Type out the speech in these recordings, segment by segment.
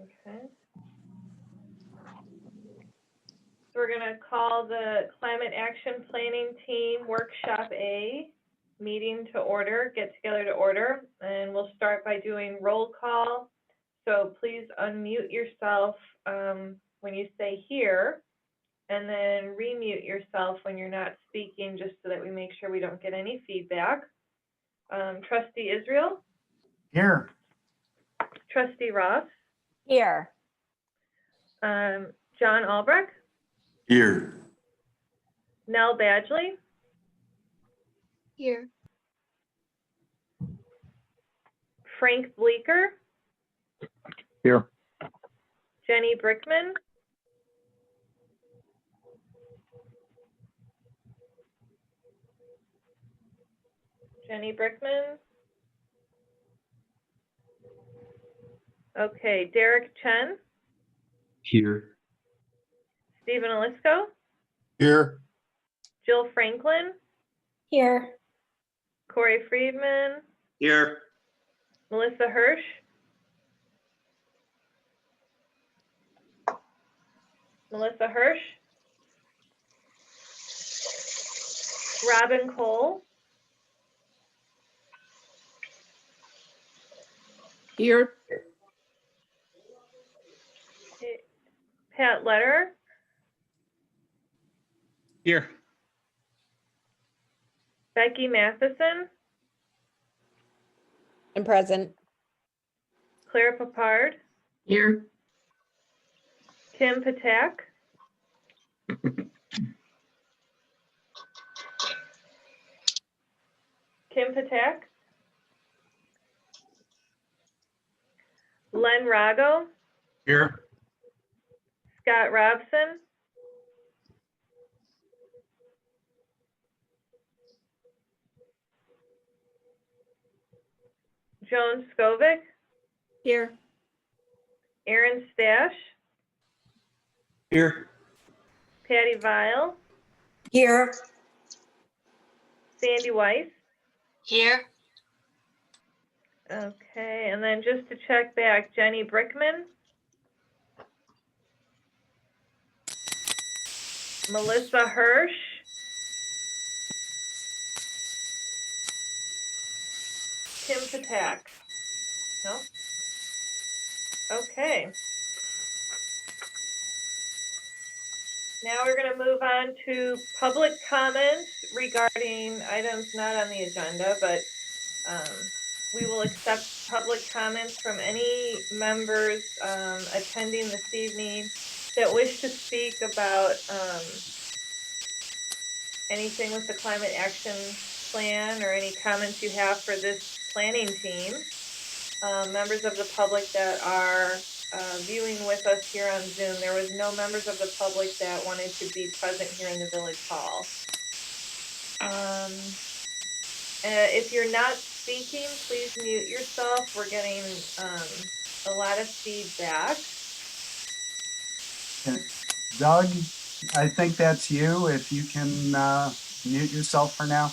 Okay. So we're going to call the Climate Action Planning Team Workshop A meeting to order, get together to order, and we'll start by doing roll call. So please unmute yourself when you say here, and then remute yourself when you're not speaking, just so that we make sure we don't get any feedback. Trustee Israel? Here. Trustee Ross? Here. John Albrecht? Here. Nell Badgley? Here. Frank Bleeker? Here. Jenny Brickman? Jenny Brickman? Okay, Derek Chen? Here. Stephen Alisco? Here. Jill Franklin? Here. Corey Friedman? Here. Melissa Hirsch? Melissa Hirsch? Robin Cole? Here. Pat Letter? Here. Becky Matheson? I'm present. Claire Papard? Here. Kim Patak? Kim Patak? Len Rago? Here. Scott Robson? Joan Skovic? Here. Aaron Stash? Here. Patty Vile? Here. Sandy Weiss? Here. Okay, and then just to check back, Jenny Brickman? Melissa Hirsch? Kim Patak? No? Okay. Now we're going to move on to public comments regarding items not on the agenda, but we will accept public comments from any members attending this evening that wish to speak about anything with the climate action plan or any comments you have for this planning team. Members of the public that are viewing with us here on Zoom, there was no members of the public that wanted to be present here in the Village Hall. If you're not speaking, please mute yourself. We're getting a lot of feedback. Doug, I think that's you. If you can mute yourself for now.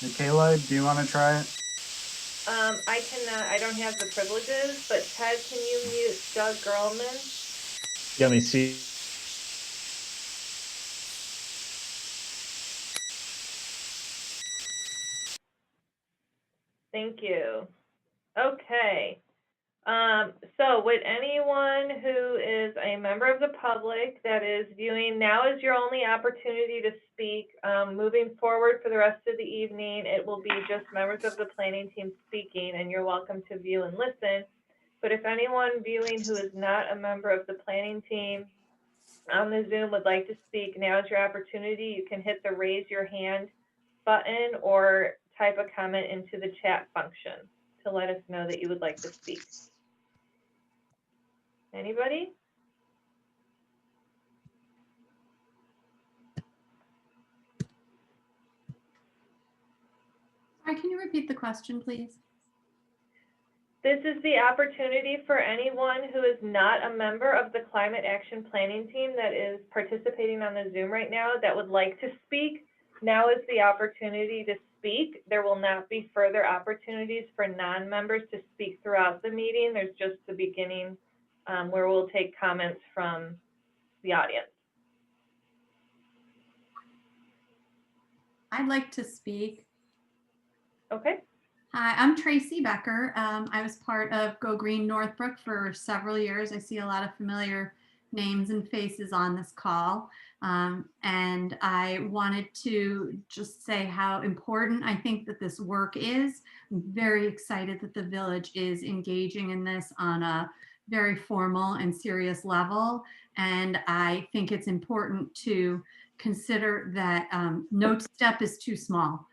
Michaela, do you want to try it? I cannot, I don't have the privileges, but Ted, can you mute Doug Gerlman? Let me see. Thank you. Okay. So would anyone who is a member of the public that is viewing, now is your only opportunity to speak. Moving forward for the rest of the evening, it will be just members of the planning team speaking, and you're welcome to view and listen. But if anyone viewing who is not a member of the planning team on the Zoom would like to speak, now is your opportunity. You can hit the raise your hand button or type a comment into the chat function to let us know that you would like to speak. Anybody? Sorry, can you repeat the question, please? This is the opportunity for anyone who is not a member of the Climate Action Planning Team that is participating on the Zoom right now that would like to speak. Now is the opportunity to speak. There will not be further opportunities for non-members to speak throughout the meeting. There's just the beginning where we'll take comments from the audience. I'd like to speak. Okay. Hi, I'm Tracy Becker. I was part of Go Green Northbrook for several years. I see a lot of familiar names and faces on this call. And I wanted to just say how important I think that this work is. I'm very excited that the village is engaging in this on a very formal and serious level. And I think it's important to consider that no step is too small.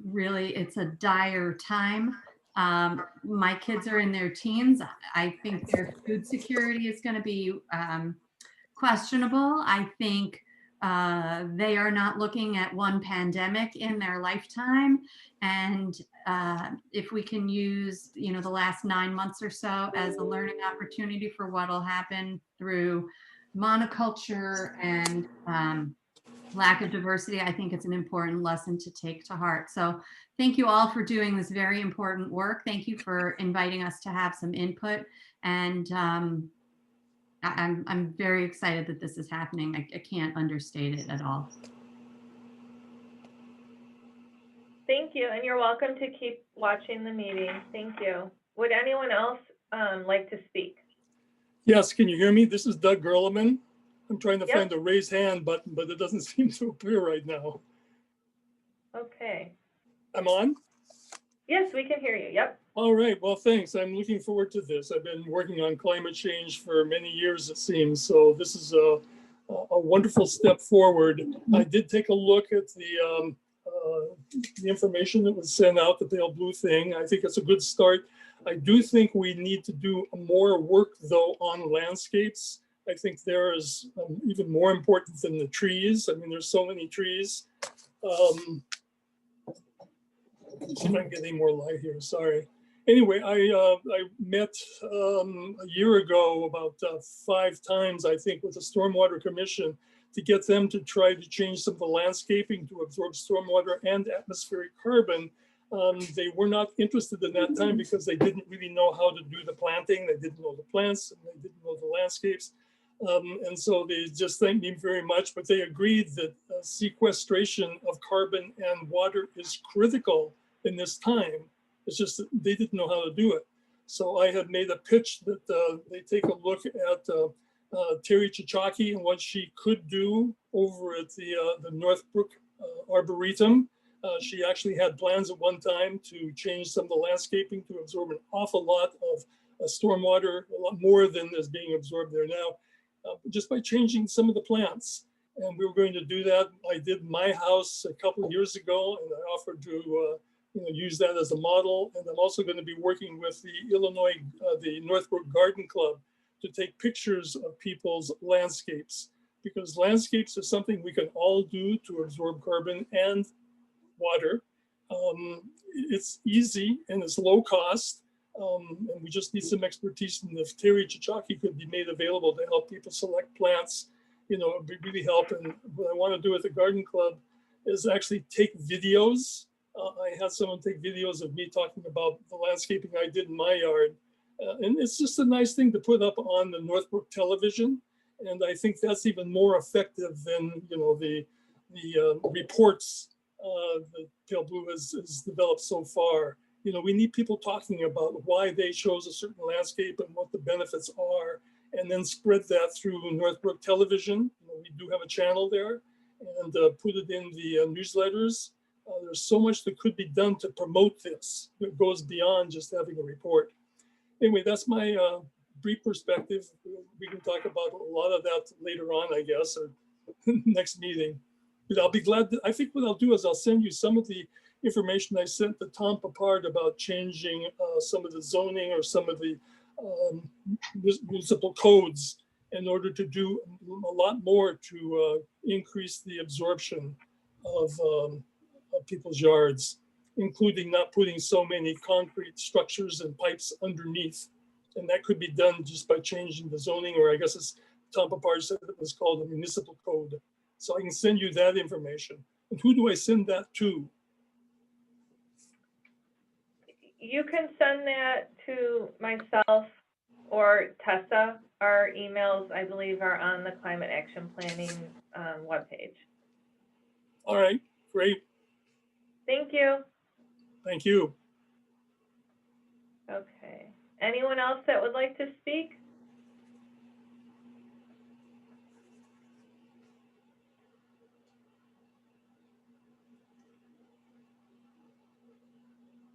Really, it's a dire time. My kids are in their teens. I think their food security is going to be questionable. I think they are not looking at one pandemic in their lifetime. And if we can use, the last 9 months or so as a learning opportunity for what will happen through monoculture and lack of diversity, I think it's an important lesson to take to heart. So thank you all for doing this very important work. Thank you for inviting us to have some input. And I'm very excited that this is happening. I can't understate it at all. Thank you, and you're welcome to keep watching the meeting. Thank you. Would anyone else like to speak? Yes, can you hear me? This is Doug Gerleman. I'm trying to Yep. find the raise hand button, but it doesn't seem to appear right now. Okay. I'm on? Yes, we can hear you. Yep. All right, well, thanks. I'm looking forward to this. I've been working on climate change for many years, it seems. So this is a wonderful step forward. I did take a look at the information that was sent out, the pale blue thing. I think it's a good start. I do think we need to do more work, though, on landscapes. I think there is even more important than the trees. I mean, there's so many trees. Let's see if I can get any more light here, sorry. Anyway, I met a year ago about 5 times, I think, with the Stormwater Commission to get them to try to change some of the landscaping to absorb stormwater and atmospheric carbon. They were not interested in that time because they didn't really know how to do the planting. They didn't know the plants and they didn't know the landscapes. And so they just thanked me very much, but they agreed that sequestration of carbon and water is critical in this time. It's just that they didn't know how to do it. So I had made a pitch that they take a look at Terry Chichaki and what she could do over at the Northbrook Arboretum. She actually had plans at one time to change some of the landscaping to absorb an awful lot of stormwater, a lot more than is being absorbed there now, just by changing some of the plants. And we were going to do that. I did my house a couple of years ago, and I offered to use that as a model. And I'm also going to be working with the Northbrook Garden Club to take pictures of people's landscapes, because landscapes are something we can all do to absorb carbon and water. It's easy and it's low cost. And we just need some expertise. And if Terry Chichaki could be made available to help people select plants, it would really help. And what I want to do with the Garden Club is actually take videos. I had someone take videos of me talking about the landscaping I did in my yard. And it's just a nice thing to put up on the Northbrook television. And I think that's even more effective than, the reports that Pale Blue has developed so far. We need people talking about why they chose a certain landscape and what the benefits are, and then spread that through Northbrook television. We do have a channel there, and put it in the newsletters. There's so much that could be done to promote this. It goes beyond just having a report. Anyway, that's my brief perspective. We can talk about a lot of that later on, I guess, or next meeting. But I'll be glad I think what I'll do is I'll send you some of the information I sent to Tom Papard about changing some of the zoning or some of the municipal codes in order to do a lot more to increase the absorption of people's yards, including not putting so many concrete structures and pipes underneath. And that could be done just by changing the zoning, or I guess it's Tom Papard said it was called the municipal code. So I can send you that information. And who do I send that to? you can send that to myself or Tessa. Our emails, I believe, are on the Climate Action Planning webpage. All right, great. Thank you. Thank you. Okay. Anyone else that would like to speak?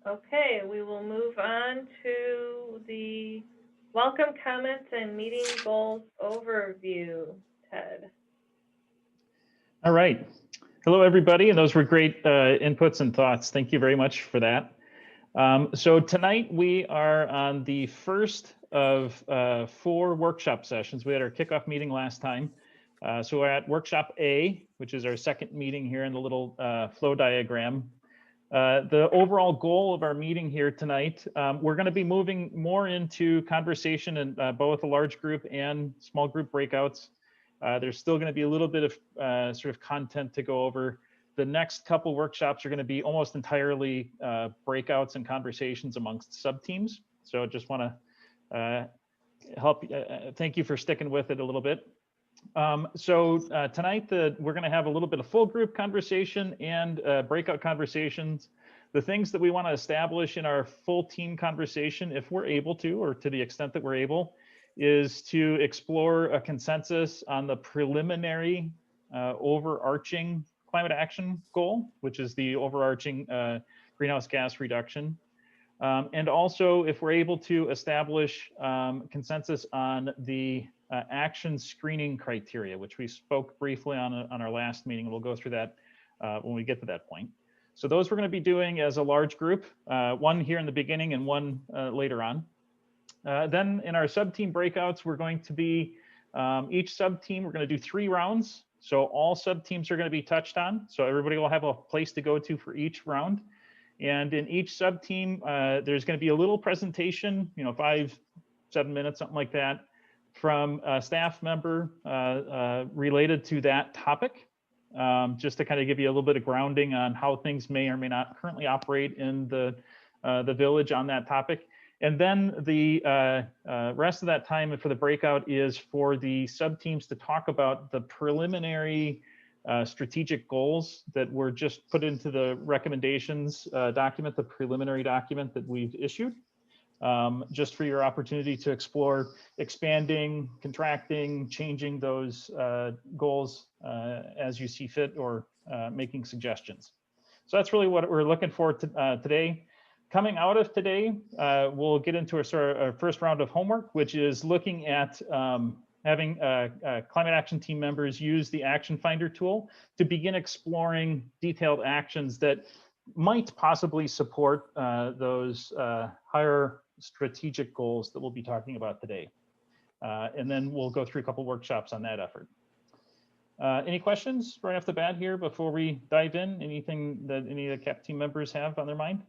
Okay, we will move on to the welcome comments and meeting goals overview. Ted. All right. Hello, everybody. And those were great inputs and thoughts. Thank you very much for that. So tonight we are on the first of 4 workshop sessions. We had our kickoff meeting last time. So we're at workshop A, which is our second meeting here in the little flow diagram. The overall goal of our meeting here tonight, we're going to be moving more into conversation in both a large group and small group breakouts. There's still going to be a little bit of sort of content to go over. The next couple workshops are going to be almost entirely breakouts and conversations amongst sub-teams. So I just want to help, thank you for sticking with it a little bit. Tonight we're going to have a little bit of full group conversation and breakout conversations. The things that we want to establish in our full team conversation, if we're able to, or to the extent that we're able, is to explore a consensus on the preliminary overarching climate action goal, which is the overarching greenhouse gas reduction. And also, if we're able to establish consensus on the action screening criteria, which we spoke briefly on our last meeting. We'll go through that when we get to that point. So those we're going to be doing as a large group, one here in the beginning and one later on. Then in our sub-team breakouts, we're going to be, each sub-team, we're going to do 3 rounds. So all sub-teams are going to be touched on. So everybody will have a place to go to for each round. And in each sub-team, there's going to be a little presentation, 5-7 minutes, something like that, from a staff member related to that topic, just to kind of give you a little bit of grounding on how things may or may not currently operate in the village on that topic. And then the rest of that time for the breakout is for the sub-teams to talk about the preliminary strategic goals that were just put into the recommendations document, the preliminary document that we've issued. Just for your opportunity to explore expanding, contracting, changing those goals as you see fit, or making suggestions. So that's really what we're looking for today. Coming out of today, we'll get into our first round of homework, which is looking at having climate action team members use the Action Finder tool to begin exploring detailed actions that might possibly support those higher strategic goals that we'll be talking about today. And then we'll go through a couple workshops on that effort. Any questions right off the bat here before we dive in? Anything that any of the CAPT team members have on their mind?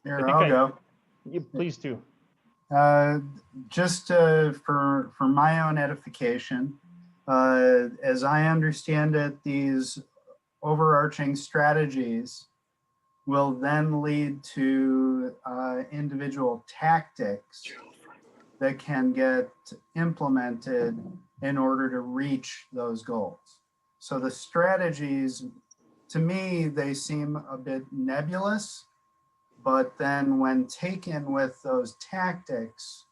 Here, I'll go. You please do. Just for my own edification, as I understand it, these overarching strategies will then lead to individual tactics that can get implemented in order to reach those goals. So the strategies, to me, they seem a bit nebulous, but then when taken with those tactics,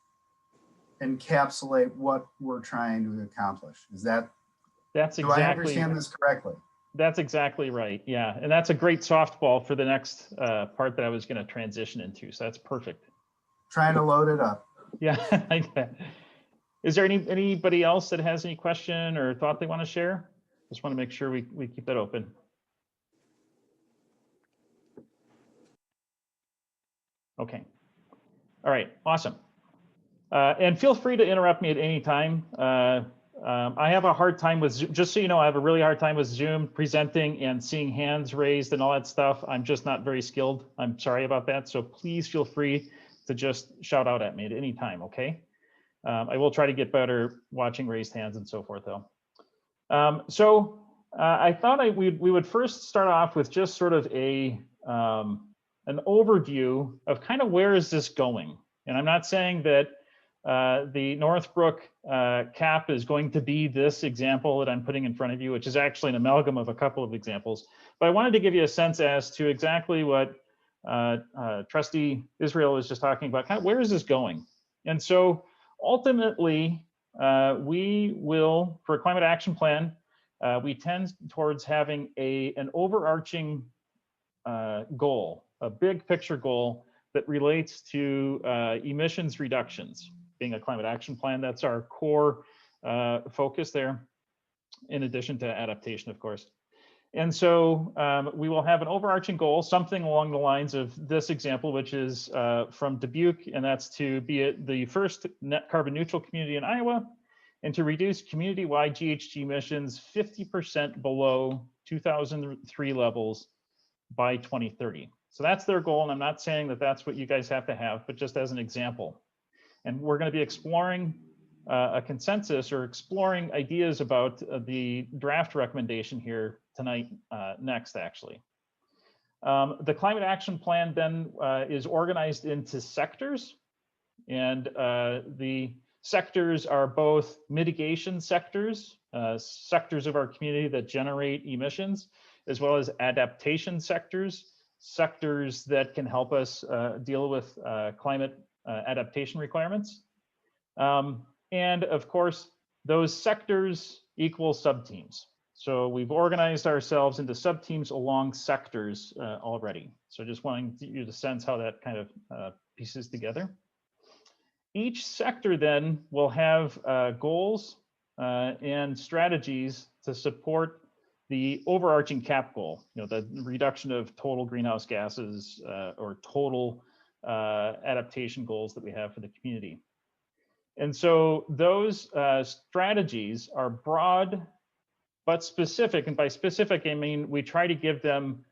encapsulate what we're trying to accomplish. That's exactly, do I understand this correctly? That's exactly right. Yeah. And that's a great softball for the next part that I was going to transition into. So that's perfect. Trying to load it up. Yeah. Is there anybody else that has any question or thought they want to share? Just want to make sure we keep that open. Okay. All right. Awesome. And feel free to interrupt me at any time. I have a hard time with, just so you know, I have a really hard time with Zoom presenting and seeing hands raised and all that stuff. I'm just not very skilled. I'm sorry about that. So please feel free to just shout out at me at any time, okay? I will try to get better watching raised hands and so forth though. I thought we would first start off with just sort of an overview of kind of where is this going. And I'm not saying that the Northbrook CAP is going to be this example that I'm putting in front of you, which is actually an amalgam of a couple of examples. But I wanted to give you a sense as to exactly what Trustee Israel was just talking about, kind of where is this going? And so ultimately, we will, for a climate action plan, we tend towards having an overarching goal, a big picture goal that relates to emissions reductions. Being a climate action plan, that's our core focus there, in addition to adaptation, of course. And so we will have an overarching goal, something along the lines of this example, which is from Dubuque, and that's to be the first net carbon neutral community in Iowa, and to reduce community-wide GHG emissions 50% below 2003 levels by 2030. So that's their goal, and I'm not saying that that's what you guys have to have, but just as an example. And we're going to be exploring a consensus or exploring ideas about the draft recommendation here tonight, next actually. The climate action plan then is organized into sectors, and the sectors are both mitigation sectors, sectors of our community that generate emissions, as well as adaptation sectors, sectors that can help us deal with climate adaptation requirements. And of course, those sectors equal subteams. So we've organized ourselves into subteams along sectors already. So just wanting you to sense how that kind of pieces together. Each sector then will have goals and strategies to support the overarching CAP goal, the reduction of total greenhouse gases or total adaptation goals that we have for the community. And so those strategies are broad but specific. And by specific, I mean we try to give them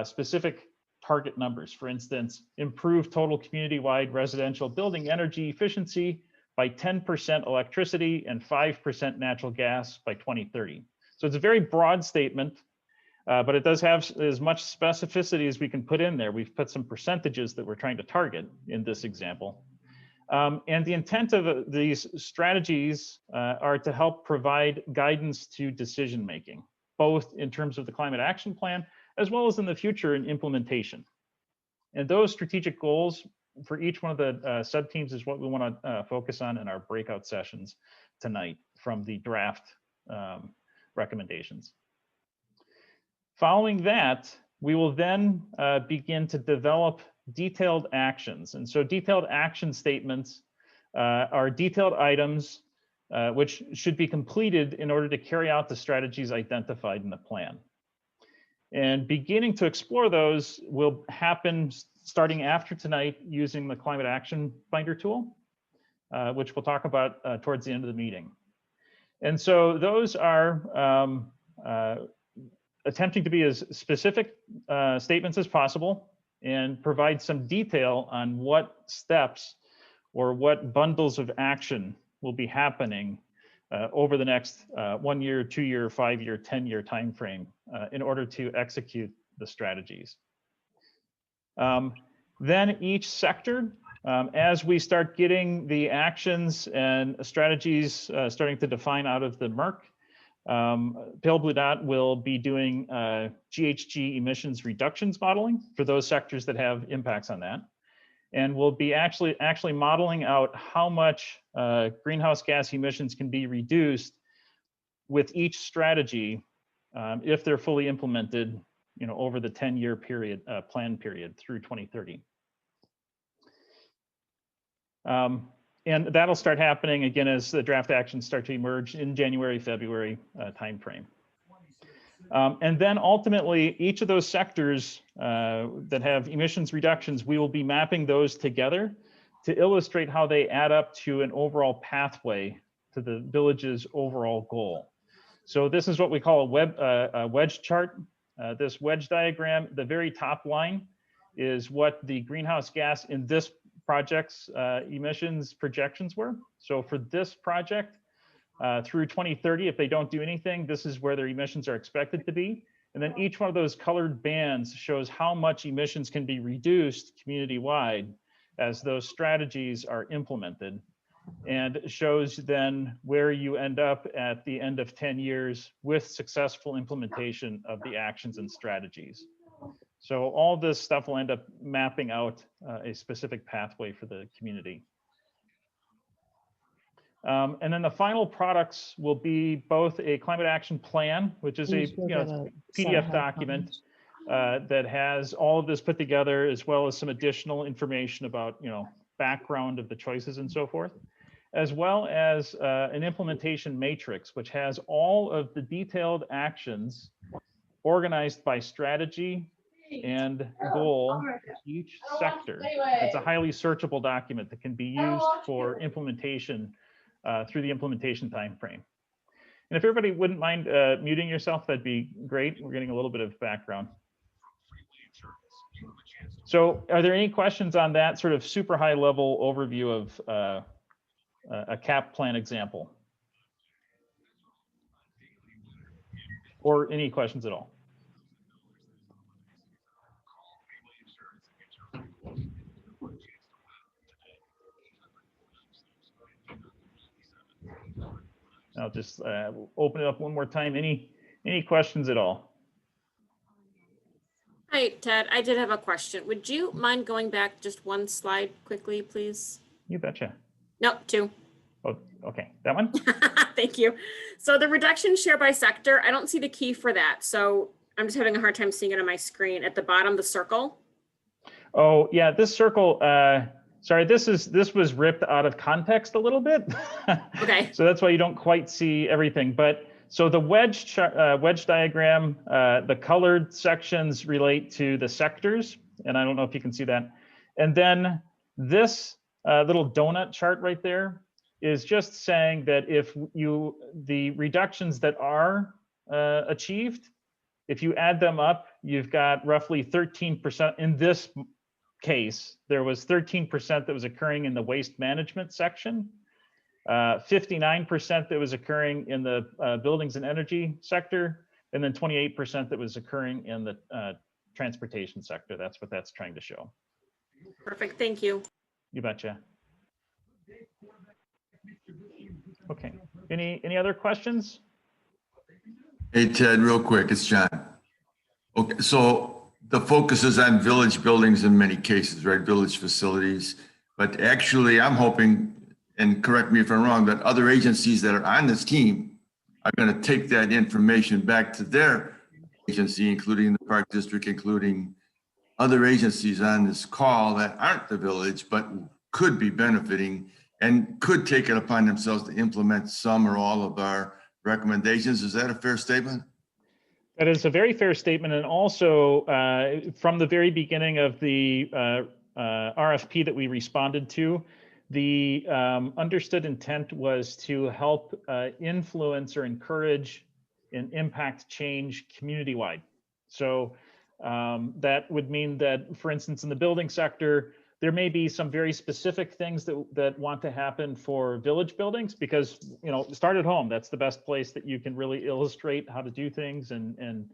specific target numbers. For instance, improve total community-wide residential building energy efficiency by 10% electricity and 5% natural gas by 2030. So it's a very broad statement, but it does have as much specificity as we can put in there. We've put some percentages that we're trying to target in this example. And the intent of these strategies are to help provide guidance to decision-making, both in terms of the climate action plan, as well as in the future in implementation. And those strategic goals for each one of the sub-teams is what we want to focus on in our breakout sessions tonight from the draft recommendations. Following that, we will then begin to develop detailed actions. And so detailed action statements are detailed items which should be completed in order to carry out the strategies identified in the plan. And beginning to explore those will happen starting after tonight using the Climate Action Finder tool, which we'll talk about towards the end of the meeting. And so those are attempting to be as specific statements as possible and provide some detail on what steps or what bundles of action will be happening over the next 1 year, 2 year, 5 year, 10-year timeframe in order to execute the strategies. Then each sector, as we start getting the actions and strategies starting to define out of the MERC, Pale Blue Dot will be doing GHG emissions reductions modeling for those sectors that have impacts on that. And we'll be actually modeling out how much greenhouse gas emissions can be reduced with each strategy if they're fully implemented, over the 10-year period, plan period through 2030. And that'll start happening again as the draft actions start to emerge in January, February timeframe. And then ultimately, each of those sectors that have emissions reductions, we will be mapping those together to illustrate how they add up to an overall pathway to the village's overall goal. So this is what we call a wedge chart. This wedge diagram, the very top line is what the greenhouse gas in this project's emissions projections were. So for this project, Through 2030, if they don't do anything, this is where their emissions are expected to be. And then each one of those colored bands shows how much emissions can be reduced community-wide as those strategies are implemented, and shows then where you end up at the end of 10 years with successful implementation of the actions and strategies. So all this stuff will end up mapping out a specific pathway for the community. And then the final products will be both a climate action plan, which is a PDF document that has all of this put together, as well as some additional information about background of the choices and so forth, as well as an implementation matrix, which has all of the detailed actions organized by strategy and goal for each sector. It's a highly searchable document that can be used for implementation through the implementation timeframe. And if everybody wouldn't mind muting yourself, that'd be great. We're getting a little bit of background. So are there any questions on that sort of super high level overview of a CAPT plan example? Or any questions at all? I'll just open it up one more time. Any questions at all? Hi, Ted. I did have a question. Would you mind going back just one slide quickly, please? You betcha. No, two. Oh, okay. That one? Thank you. So the reduction share by sector, I don't see the key for that. So I'm just having a hard time seeing it on my screen. At the bottom, the circle. Oh, yeah. This circle, sorry, this was ripped out of context a little bit. Okay. So that's why you don't quite see everything. But so the wedge diagram, the colored sections relate to the sectors, and I don't know if you can see that. And then this little donut chart right there is just saying that if the reductions that are achieved, if you add them up, you've got roughly 13%. In this case, there was 13% that was occurring in the waste management section, 59% that was occurring in the buildings and energy sector, and then 28% that was occurring in the transportation sector. That's what that's trying to show. Perfect. Thank you. You betcha. Okay. Any other questions? Hey, Ted, real quick, it's John. Okay, so the focus is on village buildings in many cases, right? Village facilities. But actually, I'm hoping, and correct me if I'm wrong, that other agencies that are on this team are going to take that information back to their agency, including the Park District, including other agencies on this call that aren't the village, but could be benefiting and could take it upon themselves to implement some or all of our recommendations. Is that a fair statement? That is a very fair statement. And also from the very beginning of the RFP that we responded to, the understood intent was to help influence or encourage and impact change community-wide. So that would mean that, for instance, in the building sector, there may be some very specific things that want to happen for village buildings, because start at home. That's the best place that you can really illustrate how to do things and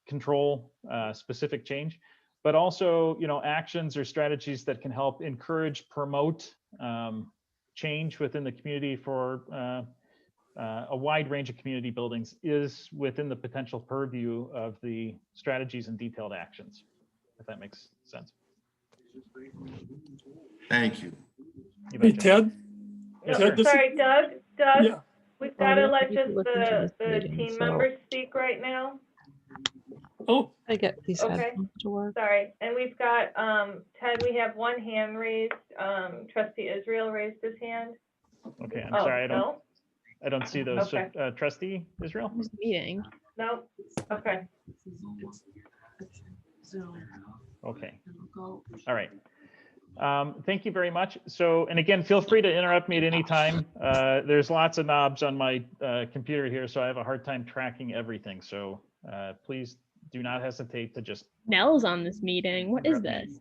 control specific change. But also, actions or strategies that can help encourage, promote change within the community for a wide range of community buildings is within the potential purview of the strategies and detailed actions, if that makes sense. Thank you. Hey, Ted? No, Ted, this is- sorry, Doug, Yeah. we've got to let we just can look into the this meeting, team so- members speak right now. Oh, I get these Okay. headphones to work. Sorry, and we've got, Ted, we have one hand raised. Trustee Israel raised his hand. Okay, I'm Oh, sorry, no? I don't see those. Okay. Trustee Israel? Who's the meeting? No? Okay. Okay. All right. Thank you very much. So, and again, feel free to interrupt me at any time. There's lots of knobs on my computer here, so I have a hard time tracking everything. So please do not hesitate to just. Nell's on this meeting. What is this?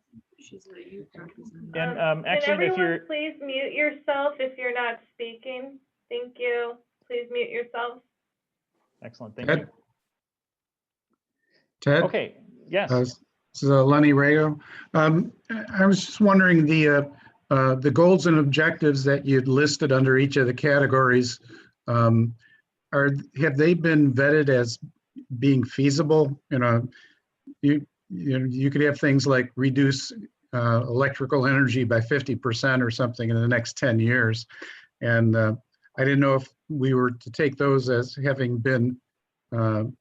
And Can actually, if everyone you're, please mute yourself if you're not speaking? Thank you. please mute yourselves. Excellent, thank Ted? you. Ted? Okay, yes. This is Lenny Rayo. I was just wondering the goals and objectives that you'd listed under each of the categories, have they been vetted as being feasible? You could have things like reduce electrical energy by 50% or something in the next 10 years. And I didn't know if we were to take those as having been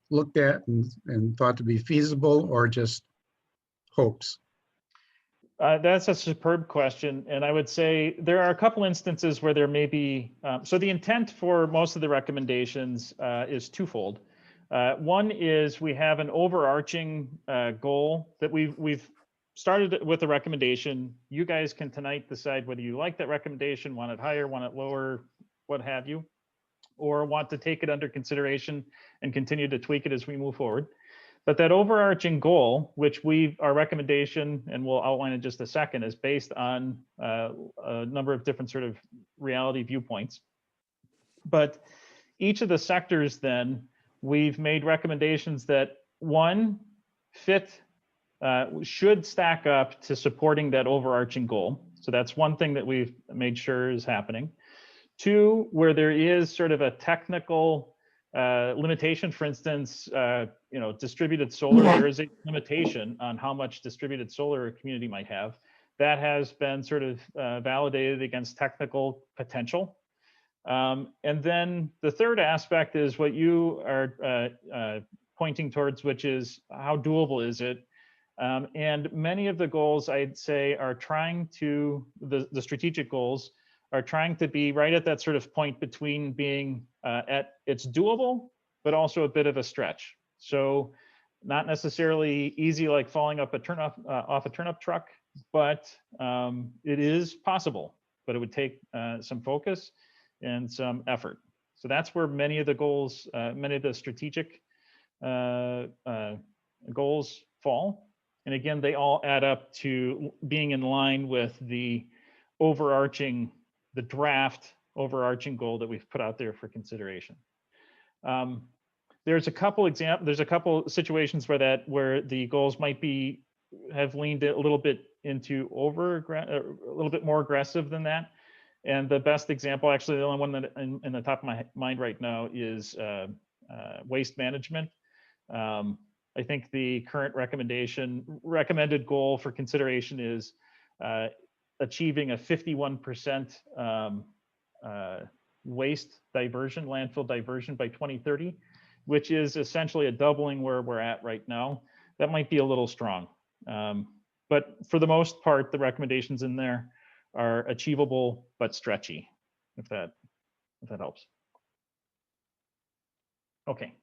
looked at and thought to be feasible or just hopes. That's a superb question. And I would say there are a couple instances where there may be, so the intent for most of the recommendations is twofold. One is we have an overarching goal that we've started with a recommendation. You guys can tonight decide whether you like that recommendation, want it higher, want it lower, what have you, or want to take it under consideration and continue to tweak it as we move forward. But that overarching goal, which our recommendation, and we'll outline in just a second, is based on a number of different sort of reality viewpoints. But each of the sectors then, we've made recommendations that one, should stack up to supporting that overarching goal. So that's one thing that we've made sure is happening. Two, where there is sort of a technical limitation, for instance, distributed solar, there is a limitation on how much distributed solar a community might have. That has been sort of validated against technical potential. And then the third aspect is what you are pointing towards, which is how doable is it? And many of the goals, I'd say, are trying to, the strategic goals, are trying to be right at that sort of point between being it's doable, but also a bit of a stretch. So not necessarily easy like falling up off a turnip truck, but it is possible, but it would take some focus and some effort. So that's where many of the goals, many of the strategic goals fall. And again, they all add up to being in line with the overarching, the draft overarching goal that we've put out there for consideration. There's a couple situations where the goals might have leaned a little bit into a little bit more aggressive than that. And the best example, actually the only one that in the top of my mind right now, is waste management. I think the current recommended goal for consideration is achieving a 51% waste diversion, landfill diversion by 2030, which is essentially a doubling where we're at right now. That might be a little strong. But for the most part, the recommendations in there are achievable but stretchy, if that helps. Okay.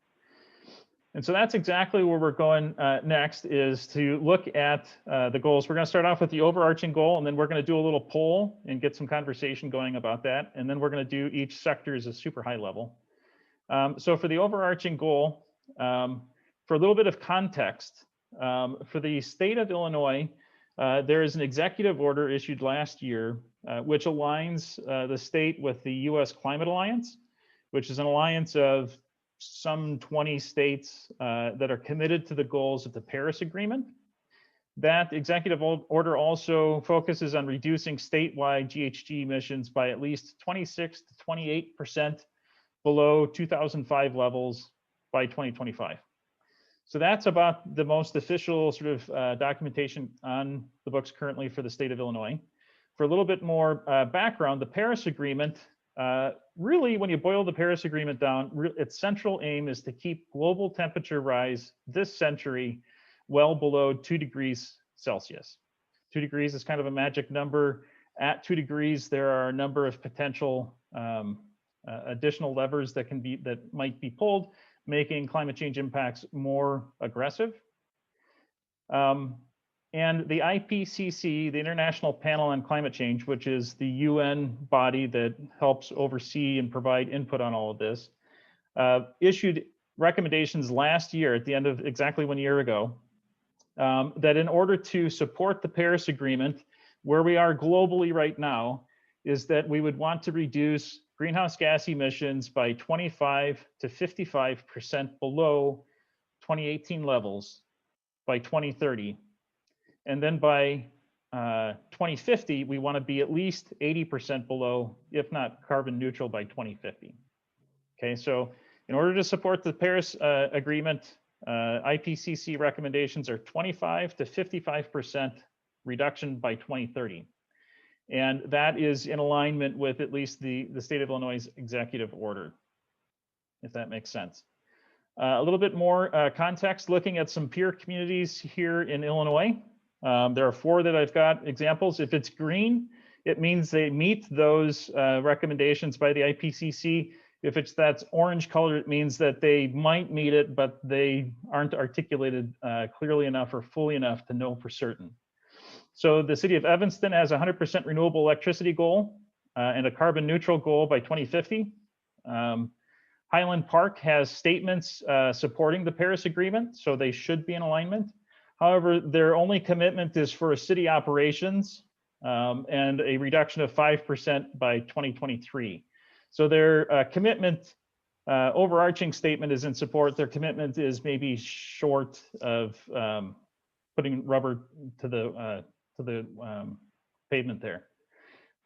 And so that's exactly where we're going next, is to look at the goals. We're going to start off with the overarching goal, and then we're going to do a little poll and get some conversation going about that. And then we're going to do each sector as a super high level. So for the overarching goal, for a little bit of context, for the state of Illinois, there is an executive order issued last year, which aligns the state with the U.S. Climate Alliance, which is an alliance of some 20 states that are committed to the goals of the Paris Agreement. That executive order also focuses on reducing statewide GHG emissions by at least 26 to 28% below 2005 levels by 2025. So that's about the most official sort of documentation on the books currently for the state of Illinois. For a little bit more background, the Paris Agreement, really, when you boil the Paris Agreement down, its central aim is to keep global temperature rise this century well below 2 degrees Celsius. 2 degrees is kind of a magic number. At 2 degrees, there are a number of potential additional levers that might be pulled, making climate change impacts more aggressive. And the IPCC, the International Panel on Climate Change, which is the UN body that helps oversee and provide input on all of this, issued recommendations last year at the end of exactly 1 year ago, that in order to support the Paris Agreement, where we are globally right now, is that we would want to reduce greenhouse gas emissions by 25 to 55% below 2018 levels by 2030. And then by 2050, we want to be at least 80% below, if not carbon neutral by 2050. Okay, so in order to support the Paris Agreement, IPCC recommendations are 25 to 55% reduction by 2030. And that is in alignment with at least the state of Illinois' executive order, if that makes sense. A little bit more context, looking at some peer communities here in Illinois. There are 4 that I've got examples. If it's green, it means they meet those recommendations by the IPCC. If that's orange color, it means that they might meet it, but they aren't articulated clearly enough or fully enough to know for certain. So the city of Evanston has a 100% renewable electricity goal and a carbon neutral goal by 2050. Highland Park has statements supporting the Paris Agreement, so they should be in alignment. However, their only commitment is for city operations and a reduction of 5% by 2023. So their commitment, overarching statement is in support. Their commitment is maybe short of putting rubber to the pavement there.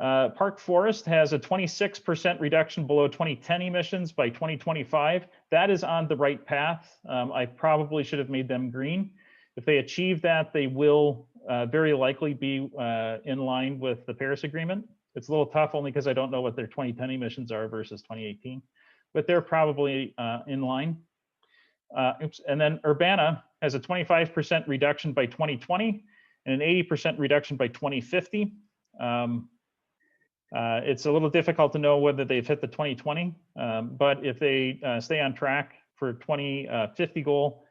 Park Forest has a 26% reduction below 2010 emissions by 2025. That is on the right path. I probably should have made them green. If they achieve that, they will very likely be in line with the Paris Agreement. It's a little tough only because I don't know what their 2010 emissions are versus 2018, but they're probably in line. And then Urbana has a 25% reduction by 2020 and an 80% reduction by 2050. It's a little difficult to know whether they've hit the 2020, but if they stay on track for 2050 goal,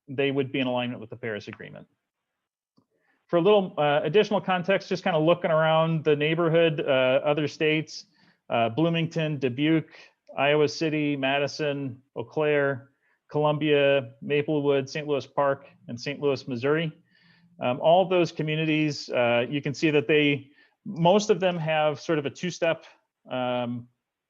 they would be in alignment with the Paris Agreement. For a little additional context, just kind of looking around the neighborhood, other states, Bloomington, Dubuque, Iowa City, Madison, Eau Claire, Columbia, Maplewood, St. Louis Park, and St. Louis, Missouri. All of those communities, you can see that most of them have sort of a 2-step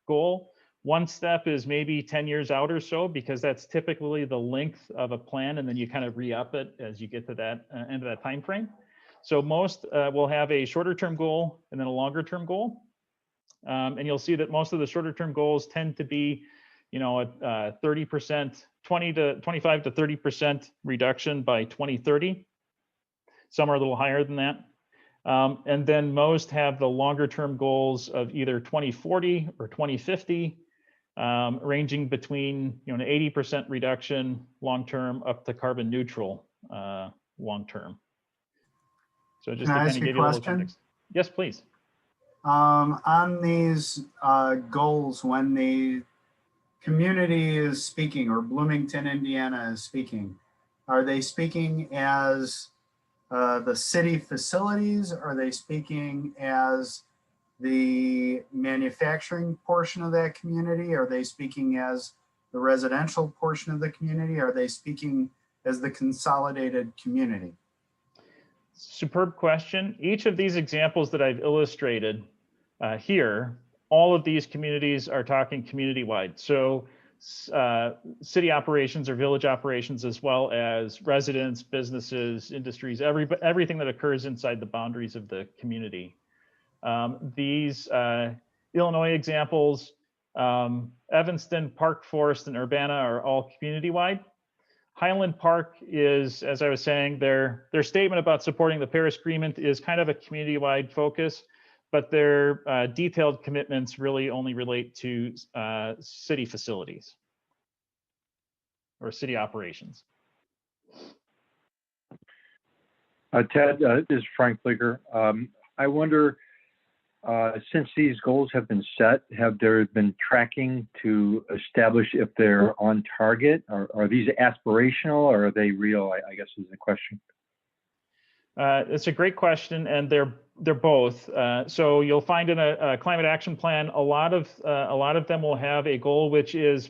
goal. One step is maybe 10 years out or so, because that's typically the length of a plan, and then you kind of re-up it as you get to that end of that time frame. So most will have a shorter term goal and then a longer term goal. And you'll see that most of the shorter term goals tend to be, a 30%, 25 to 30% reduction by 2030. Some are a little higher than that. And then most have the longer term goals of either 2040 or 2050, ranging between an 80% reduction long term up to carbon neutral long term. So just to kind of give you a little context. Yes, please. On these goals, when the community is speaking, or Bloomington, Indiana is speaking, are they speaking as the city facilities? Are they speaking as the manufacturing portion of that community? Are they speaking as the residential portion of the community? Are they speaking as the consolidated community? Superb question. Each of these examples that I've illustrated here, all of these communities are talking community-wide. So city operations or village operations, as well as residents, businesses, industries, everything that occurs inside the boundaries of the community. These Illinois examples, Evanston, Park Forest, and Urbana are all community-wide. Highland Park is, as I was saying, their statement about supporting the Paris Agreement is kind of a community-wide focus, but their detailed commitments really only relate to city facilities or city operations. Ted, this is Frank Flicker. I wonder, since these goals have been set, have there been tracking to establish if they're on target? Are these aspirational or are they real, I guess is the question. It's a great question, and they're both. So you'll find in a climate action plan, a lot of them will have a goal which is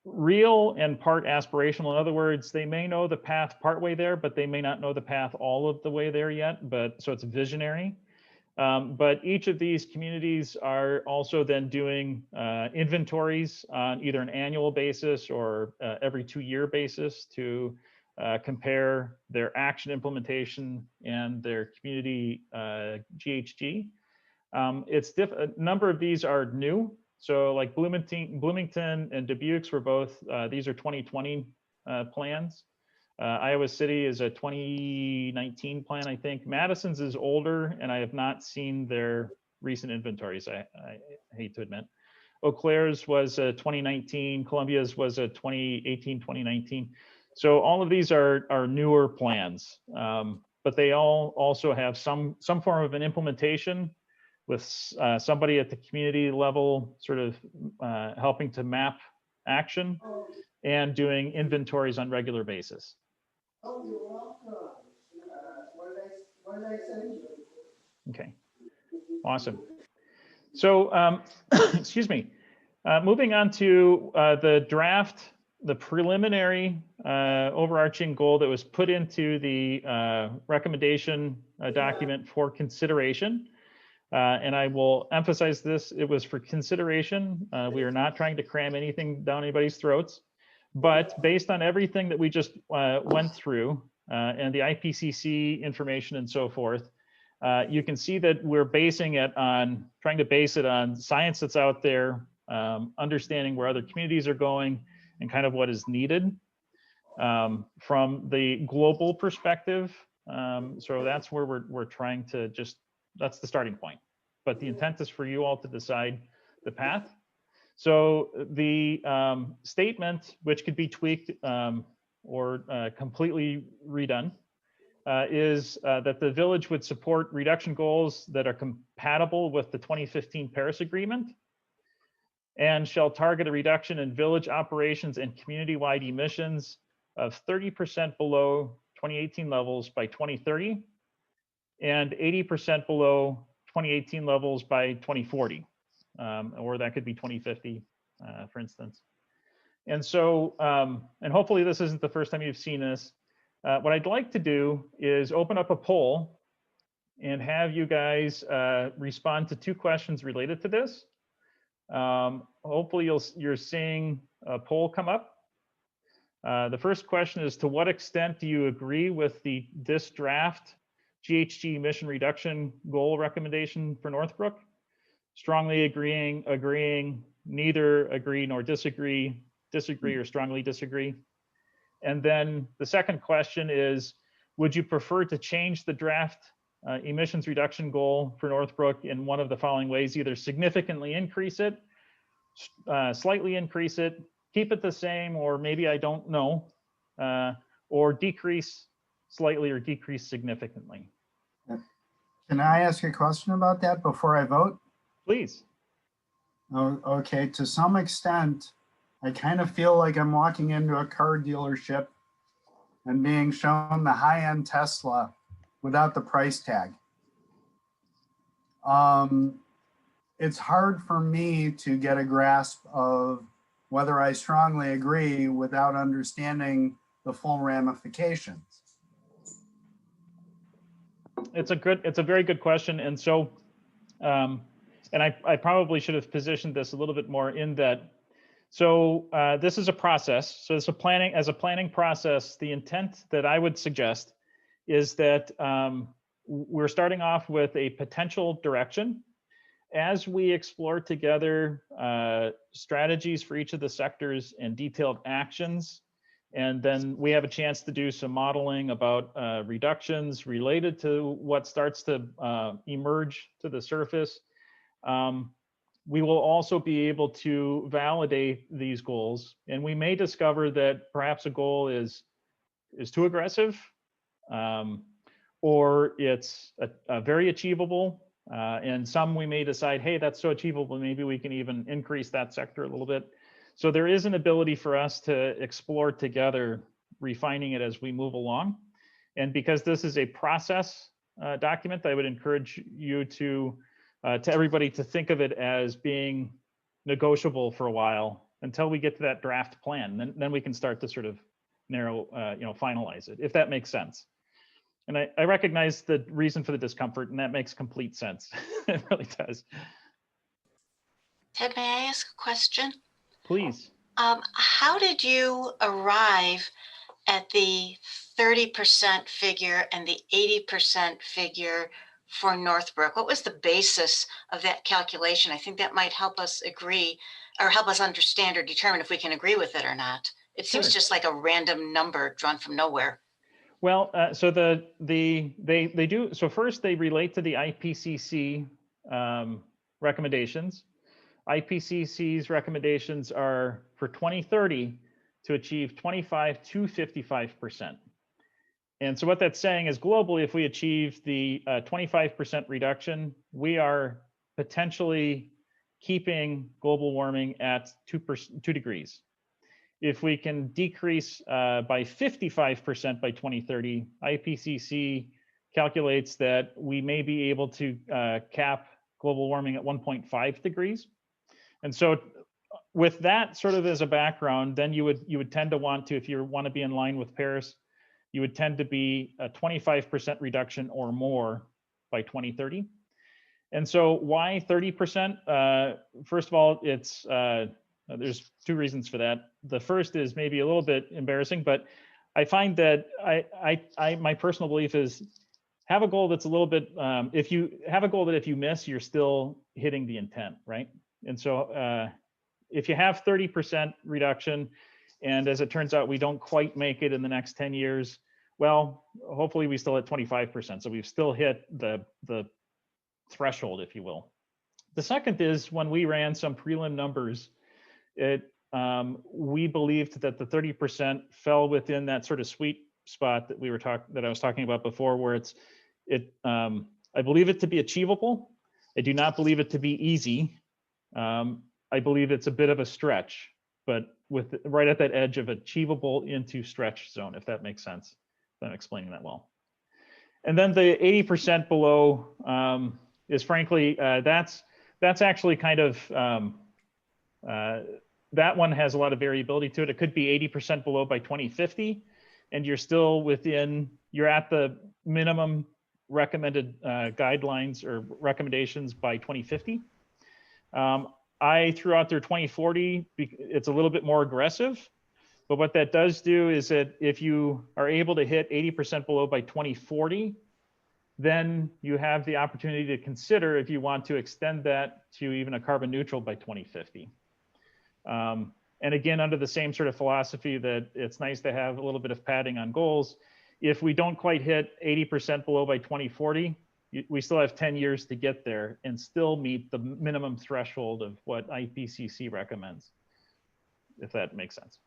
real and part aspirational. In other words, they may know the path partway there, but they may not know the path all of the way there yet. So it's visionary. But each of these communities are also then doing inventories on either an annual basis or every 2-year basis to compare their action implementation and their community GHG. A number of these are new. So like Bloomington and Dubuque's were both, these are 2020 plans. Iowa City is a 2019 plan, I think. Madison's is older, and I have not seen their recent inventories, I hate to admit. Eau Claire's was a 2019, Columbia's was a 2018, 2019. So all of these are newer plans, but they all also have some form of an implementation with somebody at the community level sort of helping to map action and doing inventories on regular basis. Okay, awesome. So, excuse me, moving on to the preliminary overarching goal that was put into the recommendation document for consideration. And I will emphasize this, it was for consideration. We are not trying to cram anything down anybody's throats, but based on everything that we just went through and the IPCC information and so forth, you can see that we're trying to base it on science that's out there, understanding where other communities are going and kind of what is needed from the global perspective. So that's where we're trying to that's the starting point. But the intent is for you all to decide the path. So the statement, which could be tweaked or completely redone, is that the village would support reduction goals that are compatible with the 2015 Paris Agreement and shall target a reduction in village operations and community-wide emissions of 30% below 2018 levels by 2030 and 80% below 2018 levels by 2040, or that could be 2050, for instance. And so, and hopefully this isn't the first time you've seen this. What I'd like to do is open up a poll and have you guys respond to 2 questions related to this. Hopefully you're seeing a poll come up. The first question is, to what extent do you agree with this draft GHG emission reduction goal recommendation for Northbrook? Strongly agreeing, neither agree nor disagree, or strongly disagree. And then the second question is, would you prefer to change the draft emissions reduction goal for Northbrook in one of the following ways? Either significantly increase it, slightly increase it, keep it the same, or maybe I don't know, or decrease slightly or decrease significantly. Can I ask a question about that before I vote? Please. Oh, okay, to some extent, I kind of feel like I'm walking into a car dealership and being shown the high-end Tesla without the price tag. It's hard for me to get a grasp of whether I strongly agree without understanding the full ramifications. It's a very good question. And so, and I probably should have positioned this a little bit more in that. So this is a process. So as a planning process, the intent that I would suggest is that we're starting off with a potential direction. As we explore together strategies for each of the sectors and detailed actions, and then we have a chance to do some modeling about reductions related to what starts to emerge to the surface. We will also be able to validate these goals, and we may discover that perhaps a goal is too aggressive, or it's very achievable. And some we may decide, hey, that's so achievable, maybe we can even increase that sector a little bit. So there is an ability for us to explore together, refining it as we move along. And because this is a process document, I would encourage you to everybody to think of it as being negotiable for a while until we get to that draft plan. Then we can start to sort of narrow, finalize it, if that makes sense. And I recognize the reason for the discomfort, and that makes complete sense. It really does. Ted, may I ask a question? Please. How did you arrive at the 30% figure and the 80% figure for Northbrook? What was the basis of that calculation? I think that might help us agree or help us understand or determine if we can agree with it or not. It seems Sure. just like a random number drawn from nowhere. Well, so they do. So first, they relate to the IPCC recommendations. IPCC's recommendations are for 2030 to achieve 25 to 55%. And so what that's saying is globally, if we achieve the 25% reduction, we are potentially keeping global warming at 2 degrees. If we can decrease by 55% by 2030, IPCC calculates that we may be able to cap global warming at 1.5 degrees. And so with that sort of as a background, then you would tend to want to, if you want to be in line with Paris, you would tend to be a 25% reduction or more by 2030. And so why 30%? First of all, it's there's 2 reasons for that. The first is maybe a little bit embarrassing, but I find that my personal belief is have a goal that's a little bit, if you have a goal that if you miss, you're still hitting the intent, right? And so if you have 30% reduction, and as it turns out, we don't quite make it in the next 10 years, well, hopefully we still hit 25%. So we've still hit the threshold, if you will. The second is when we ran some prelim numbers, we believed that the 30% fell within that sort of sweet spot that I was talking about before, where I believe it to be achievable. I do not believe it to be easy. I believe it's a bit of a stretch, but with right at that edge of achievable into stretch zone, if that makes sense. If I'm explaining that well. And then the 80% below is frankly, that's actually kind of, that one has a lot of variability to it. It could be 80% below by 2050, and you're still you're at the minimum recommended guidelines or recommendations by 2050. I threw out there 2040. It's a little bit more aggressive, but what that does do is that if you are able to hit 80% below by 2040, then you have the opportunity to consider if you want to extend that to even a carbon neutral by 2050. And again, under the same sort of philosophy that it's nice to have a little bit of padding on goals. If we don't quite hit 80% below by 2040, we still have 10 years to get there and still meet the minimum threshold of what IPCC recommends, if that makes sense.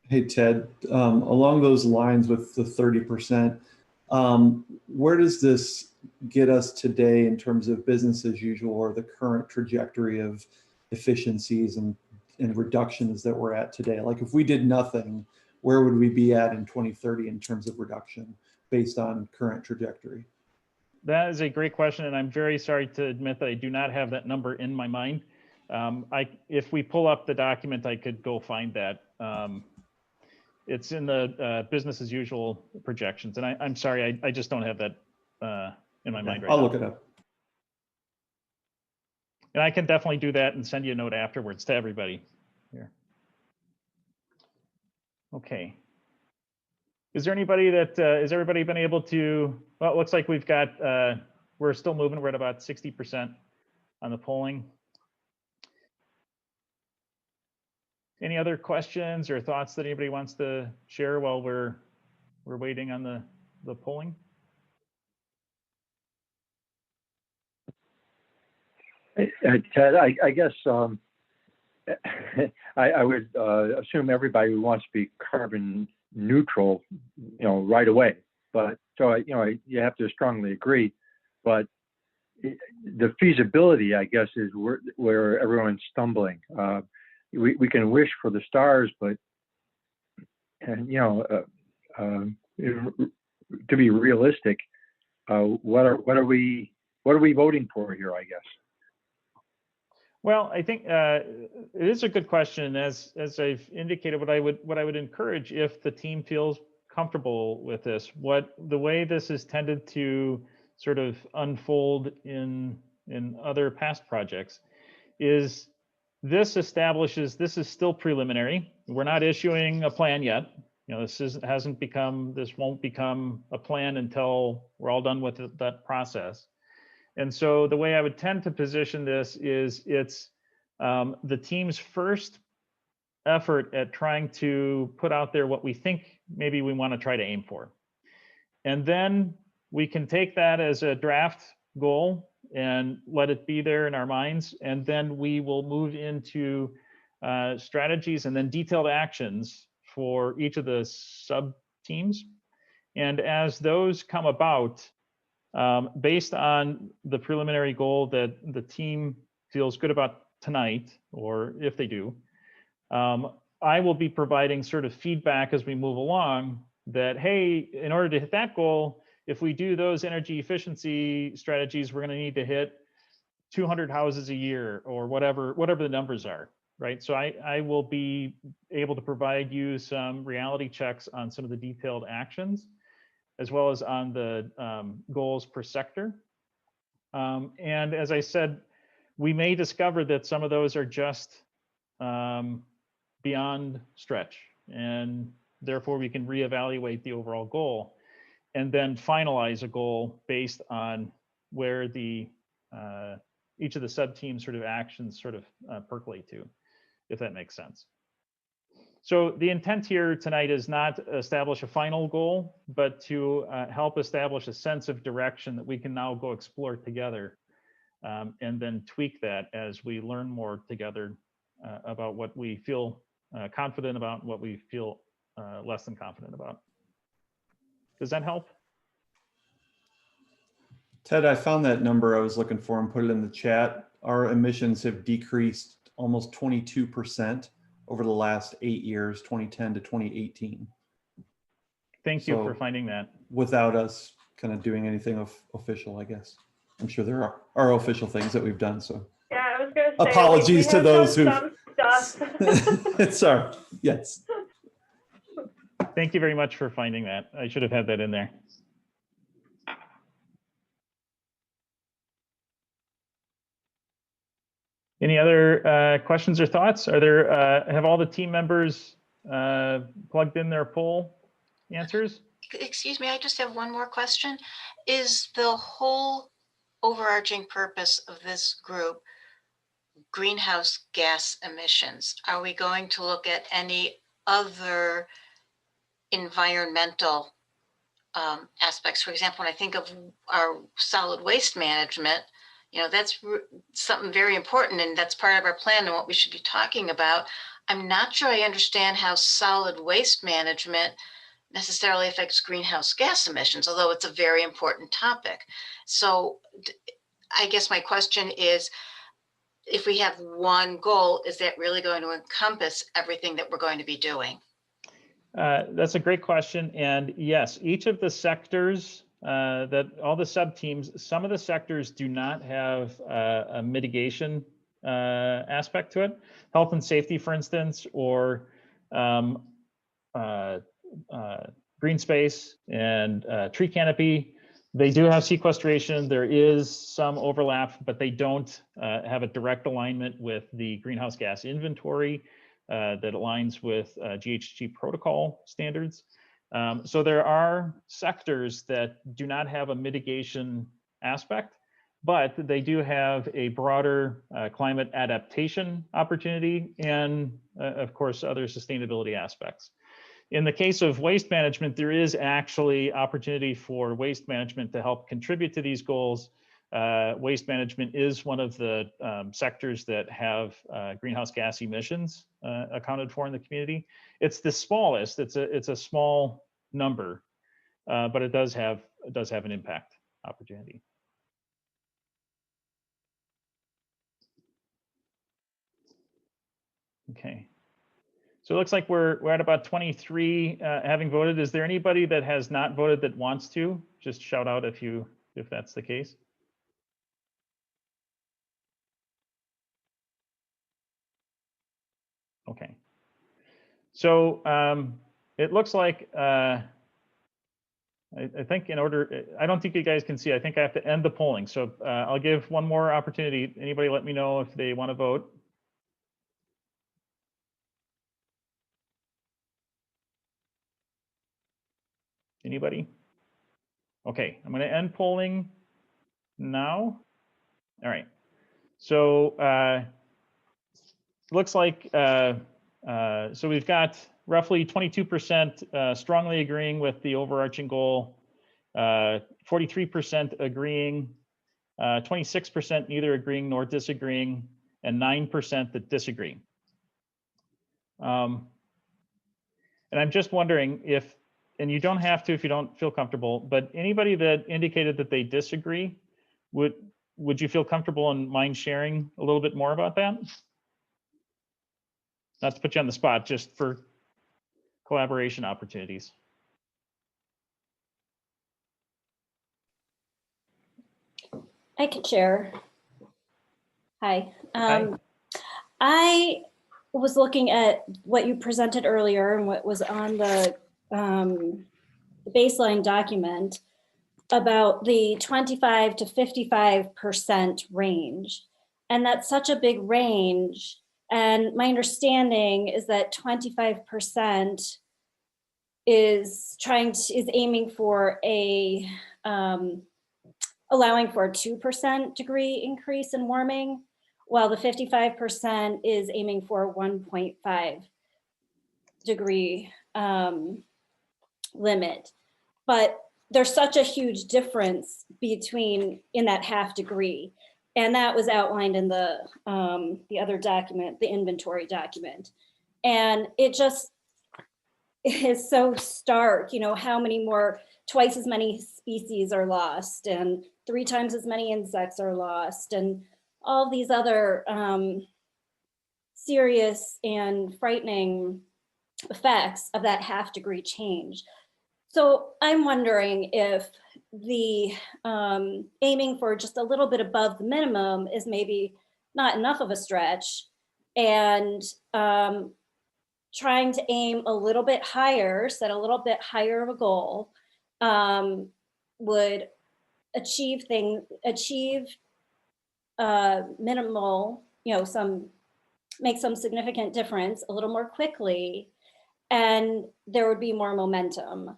Hey, Ted, along those lines with the 30%, where does this get us today in terms of business as usual or the current trajectory of efficiencies and reductions that we're at today? Like if we did nothing, where would we be at in 2030 in terms of reduction based on current trajectory? That is a great question, and I'm very sorry to admit that I do not have that number in my mind. If we pull up the document, I could go find that. It's in the business as usual projections, and I'm sorry, I just don't have that in my mind right now. I'll look it up. And I can definitely do that and send you a note afterwards to everybody here. Okay. Is there anybody that, has everybody been able to, well, it looks like we've got, we're still moving, we're at about 60% on the polling. Any other questions or thoughts that anybody wants to share while we're waiting on the polling? Ted, I guess I would assume everybody wants to be carbon neutral, right away. But so you have to strongly agree. But the feasibility, I guess, is where everyone's stumbling. We can wish for the stars, but to be realistic, what are we voting for here? I guess. Well, I think it is a good question. As I've indicated, what I would encourage, if the team feels comfortable with this, the way this has tended to sort of unfold in other past projects is this establishes, this is still preliminary. We're not issuing a plan yet. You know, this won't become a plan until we're all done with that process. And so the way I would tend to position this is it's the team's first effort at trying to put out there what we think maybe we want to try to aim for. And then we can take that as a draft goal and let it be there in our minds. And then we will move into strategies and then detailed actions for each of the sub teams. And as those come about, based on the preliminary goal that the team feels good about tonight, or if they do, I will be providing sort of feedback as we move along that, hey, in order to hit that goal, if we do those energy efficiency strategies, we're going to need to hit 200 houses a year or whatever the numbers are, right? So I will be able to provide you some reality checks on some of the detailed actions, as well as on the goals per sector. And as I said, we may discover that some of those are just beyond stretch, and therefore we can reevaluate the overall goal and then finalize a goal based on where the each of the sub-team sort of actions sort of percolate to, if that makes sense. So the intent here tonight is not establish a final goal, but to help establish a sense of direction that we can now go explore together, and then tweak that as we learn more together about what we feel confident about and what we feel less than confident about. Does that help? Ted, I found that number I was looking for and put it in the chat. Our emissions have decreased almost 22% over the last 8 years, 2010 to 2018. Thank you for finding that. Without us kind of doing anything official, I guess. I'm sure there are official things that we've done, so. Yeah, I was going to say. Apologies to those who. Some stuff. Sorry, yes. Thank you very much for finding that. I should have had that in there. Any other questions or thoughts? Are there, have all the team members plugged in their poll answers? Excuse me, I just have one more question. Is the whole overarching purpose of this group greenhouse gas emissions? Are we going to look at any other environmental aspects? For example, when I think of our solid waste management, you know, that's something very important, and that's part of our plan and what we should be talking about. I'm not sure I understand how solid waste management necessarily affects greenhouse gas emissions, although it's a very important topic. So I guess my question is, if we have one goal, is that really going to encompass everything that we're going to be doing? That's a great question. And yes, each of the sectors, that all the sub-teams, some of the sectors do not have a mitigation aspect to it. Health and safety, for instance, or green space and tree canopy. They do have sequestration. There is some overlap, but they don't have a direct alignment with the greenhouse gas inventory that aligns with GHG protocol standards. So there are sectors that do not have a mitigation aspect, but they do have a broader climate adaptation opportunity and, of course, other sustainability aspects. In the case of waste management, there is actually opportunity for waste management to help contribute to these goals. Waste management is one of the sectors that have greenhouse gas emissions accounted for in the community. It's the smallest. It's a small number, but it does have an impact opportunity. Okay. So it looks like we're at about 23 having voted. Is there anybody that has not voted that wants to? Just shout out if that's the case. Okay. So it looks like I think in order, I don't think you guys can see, I think I have to end the polling. So I'll give one more opportunity. Anybody let me know if they want to vote. Anybody? Okay, I'm going to end polling now. All right. So looks like, so we've got roughly 22% strongly agreeing with the overarching goal, 43% agreeing, 26% neither agreeing nor disagreeing, and 9% that disagree. And I'm just wondering if, and you don't have to if you don't feel comfortable, but anybody that indicated that they disagree, would you feel comfortable in mind sharing a little bit more about that? Not to put you on the spot, just for collaboration opportunities. I could share. Hi. Hi. I was looking at what you presented earlier and what was on the baseline document about the 25 to 55% range. And that's such a big range. And my understanding is that 25% is aiming for a allowing for a 2% degree increase in warming, while the 55% is aiming for a 1.5 degree limit. But there's such a huge difference between in that half degree. And that was outlined in the other document, the inventory document. And it just is so stark, you know, how many more, twice as many species are lost and 3 times as many insects are lost and all these other serious and frightening effects of that half degree change. So I'm wondering if the aiming for just a little bit above the minimum is maybe not enough of a stretch, and trying to aim a little bit higher, set a little bit higher of a goal, would achieve minimal, you know, make some significant difference a little more quickly, and there would be more momentum.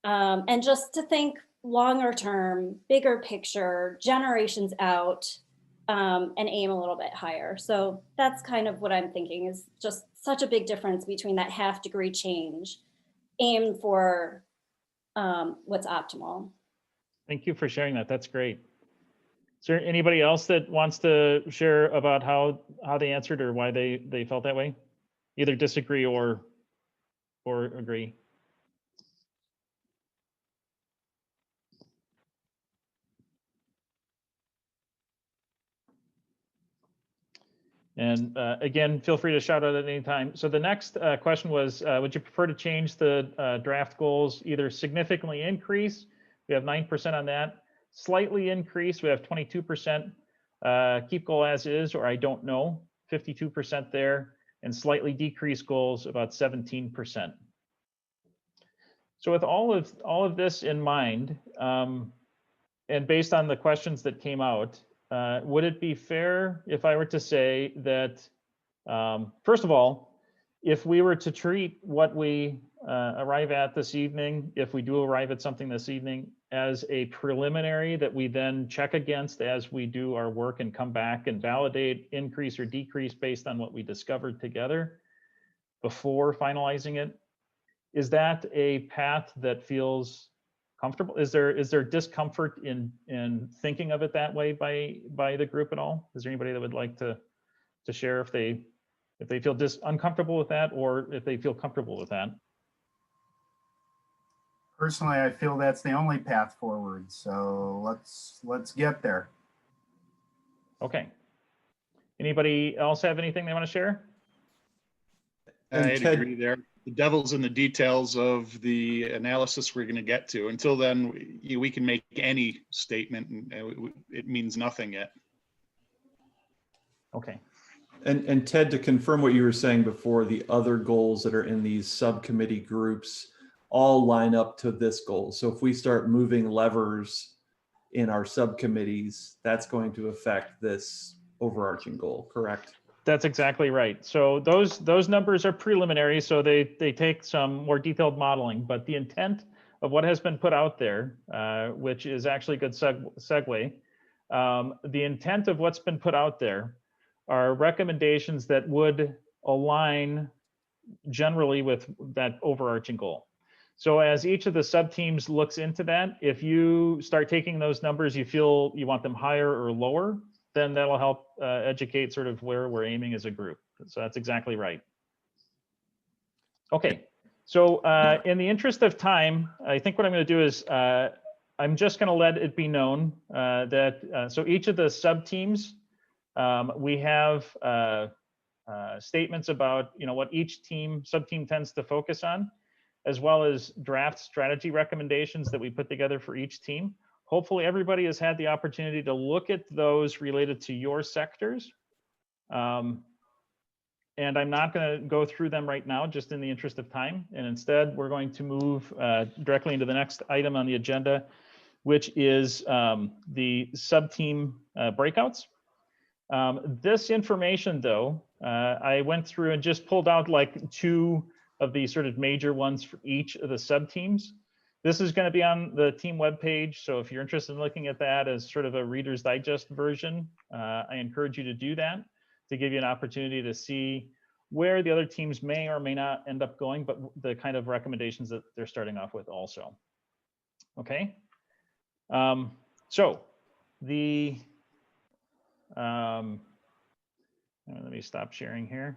And just to think longer term, bigger picture, generations out, and aim a little bit higher. So that's kind of what I'm thinking, is just such a big difference between that half degree change, aim for what's optimal. Thank you for sharing that. That's great. Is there anybody else that wants to share about how they answered or why they felt that way? Either disagree or agree. And again, feel free to shout out at any time. So the next question was, would you prefer to change the draft goals, either significantly increase, we have 9% on that, slightly increase, we have 22%, keep goal as is, or I don't know, 52% there, and slightly decrease goals, about 17%. So with all of this in mind, and based on the questions that came out, would it be fair if I were to say that, first of all, if we were to treat what we arrive at this evening, if we do arrive at something this evening, as a preliminary that we then check against as we do our work and come back and validate, increase or decrease based on what we discovered together before finalizing it, is that a path that feels comfortable? Is there discomfort in thinking of it that way by the group at all? Is there anybody that would like to share if they feel uncomfortable with that, or if they feel comfortable with that? Personally, I feel that's the only path forward. So let's get there. Okay. Anybody else have anything they want to share? I'd agree there. The devil's in the details of the analysis we're going to get to. Until then, we can make any statement, and it means nothing yet. Okay. And Ted, to confirm what you were saying before, the other goals that are in these subcommittee groups all line up to this goal. So if we start moving levers in our subcommittees, that's going to affect this overarching goal, correct? That's exactly right. So those numbers are preliminary, so they take some more detailed modeling, but the intent of what has been put out there, which is actually a good segue, the intent of what's been put out there are recommendations that would align generally with that overarching goal. So as each of the sub-teams looks into that, if you start taking those numbers, you feel you want them higher or lower, then that'll help educate sort of where we're aiming as a group. So that's exactly right. Okay, so in the interest of time, I think what I'm going to do is I'm just going to let it be known that so each of the sub-teams, we have statements about what each sub-team tends to focus on, as well as draft strategy recommendations that we put together for each team. Hopefully everybody has had the opportunity to look at those related to your sectors. And I'm not going to go through them right now, just in the interest of time. And instead, we're going to move directly into the next item on the agenda, which is the sub-team breakouts. This information, though, I went through and just pulled out like 2 of the sort of major ones for each of the sub-teams. This is going to be on the team webpage, so if you're interested in looking at that as sort of a Reader's Digest version, I encourage you to do that to give you an opportunity to see where the other teams may or may not end up going, but the kind of recommendations that they're starting off with also. Okay, so the let me stop sharing here.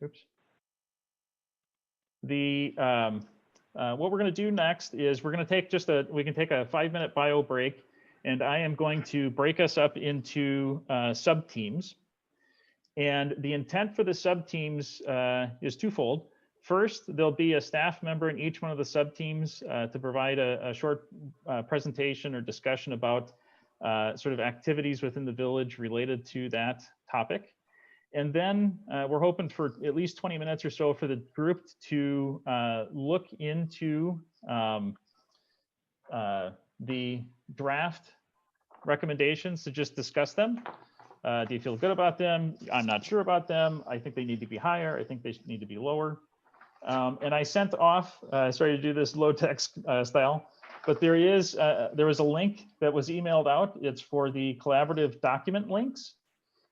Oops. The what we're going to do next is we're going to take we can take a 5-minute bio break, and I am going to break us up into sub-teams. And the intent for the sub-teams is twofold. First, there'll be a staff member in each one of the sub-teams to provide a short presentation or discussion about sort of activities within the village related to that topic. And then we're hoping for at least 20 minutes or so for the group to look into the draft recommendations, to just discuss them. Do you feel good about them? I'm not sure about them. I think they need to be higher. I think they need to be lower. And I sent off, sorry to do this low text style, but there was a link that was emailed out. It's for the collaborative document links.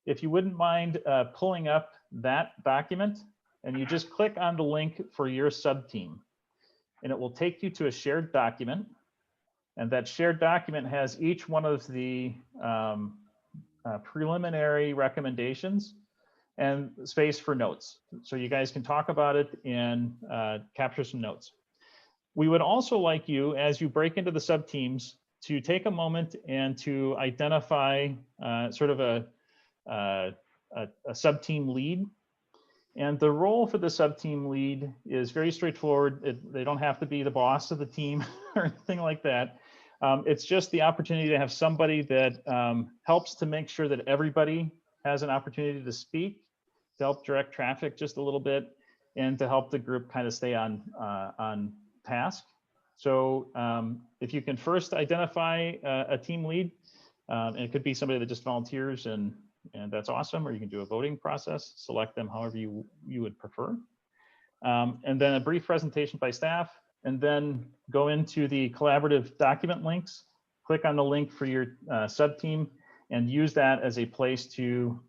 If you wouldn't mind pulling up that document, and you just click on the link for your sub-team, and it will take you to a shared document. And that shared document has each one of the preliminary recommendations and space for notes. So you guys can talk about it and capture some notes. We would also like you, as you break into the sub-teams, to take a moment and to identify sort of a sub-team lead. And the role for the sub-team lead is very straightforward. They don't have to be the boss of the team or anything like that. It's just the opportunity to have somebody that helps to make sure that everybody has an opportunity to speak, to help direct traffic just a little bit, and to help the group kind of stay on task. So if you can first identify a team lead, and it could be somebody that just volunteers, and that's awesome, or you can do a voting process, select them however you would prefer. And then a brief presentation by staff, and then go into the collaborative document links, click on the link for your sub-team, and use that as a place to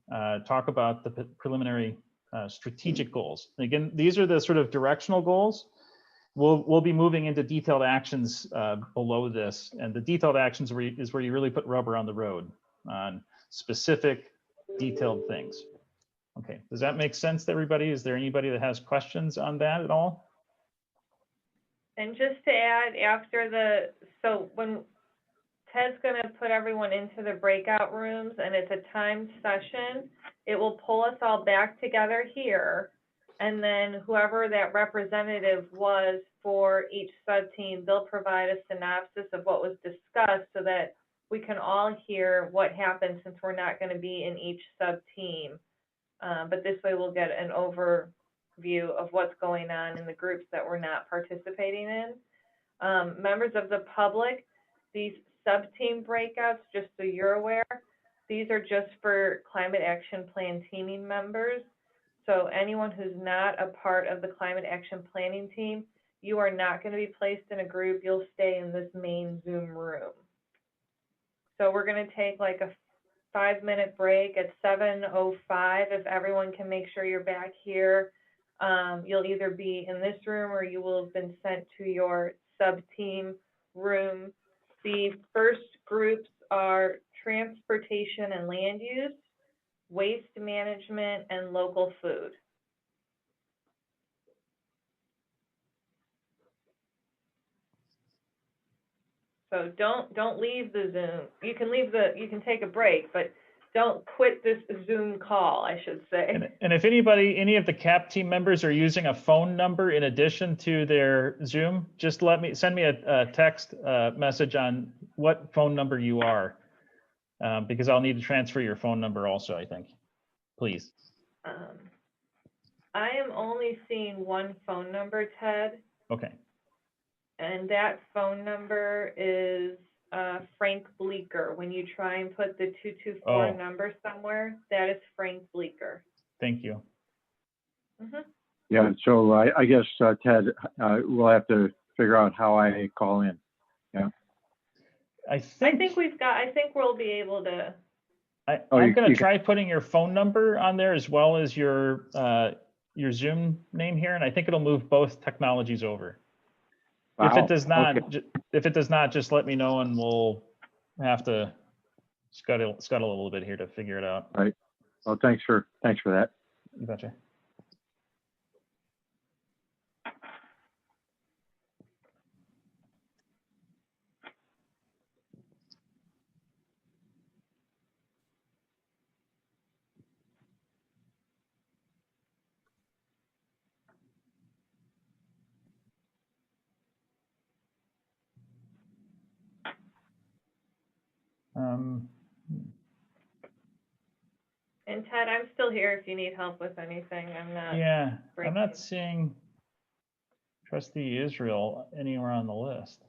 talk about the preliminary strategic goals. And again, these are the sort of directional goals. We'll be moving into detailed actions below this, and the detailed actions is where you really put rubber on the road on specific detailed things. Okay, does that make sense to everybody? Is there anybody that has questions on that at all? And just to add, so when Ted's going to put everyone into the breakout rooms and it's a timed session, it will pull us all back together here. And then whoever that representative was for each sub-team, they'll provide a synopsis of what was discussed so that we can all hear what happened, since we're not going to be in each sub-team. But this way we'll get an view of what's going on in the groups that we're not participating in. Members of the public, these sub-team breakouts, just so you're aware, these are just for Climate Action Plan teaming members. So anyone who's not a part of the Climate Action Planning team, you are not going to be placed in a group. You'll stay in this main Zoom room. So we're going to take like a 5-minute break at 7:05. If everyone can make sure you're back here, you'll either be in this room or you will have been sent to your sub-team room. The first groups are transportation and land use, waste management, and local food. So don't leave the Zoom. You can take a break, but don't quit this Zoom call, I should say. And if any of the CAPT team members are using a phone number in addition to their Zoom, just send me a text message on what phone number you are, because I'll need to transfer your phone number also, I think, please. I am only seeing one phone number, Ted. Okay. And that phone number is Frank Bleeker. When you try and put the 224 number somewhere, that is Frank Bleeker. Thank you. Yeah, so I guess, Ted, we'll have to figure out how I call in. Yeah. I think we'll be able to. I'm going to try putting your phone number on there as well as your Zoom name here, and I think it'll move both technologies over. Wow. If it does not, just let me know and we'll have to scuttle a little bit here to figure it out. All right. Well, thanks for that. You betcha. And Ted, I'm still here if you need help with anything. I'm not. Yeah, I'm not seeing Trustee Israel anywhere on the list.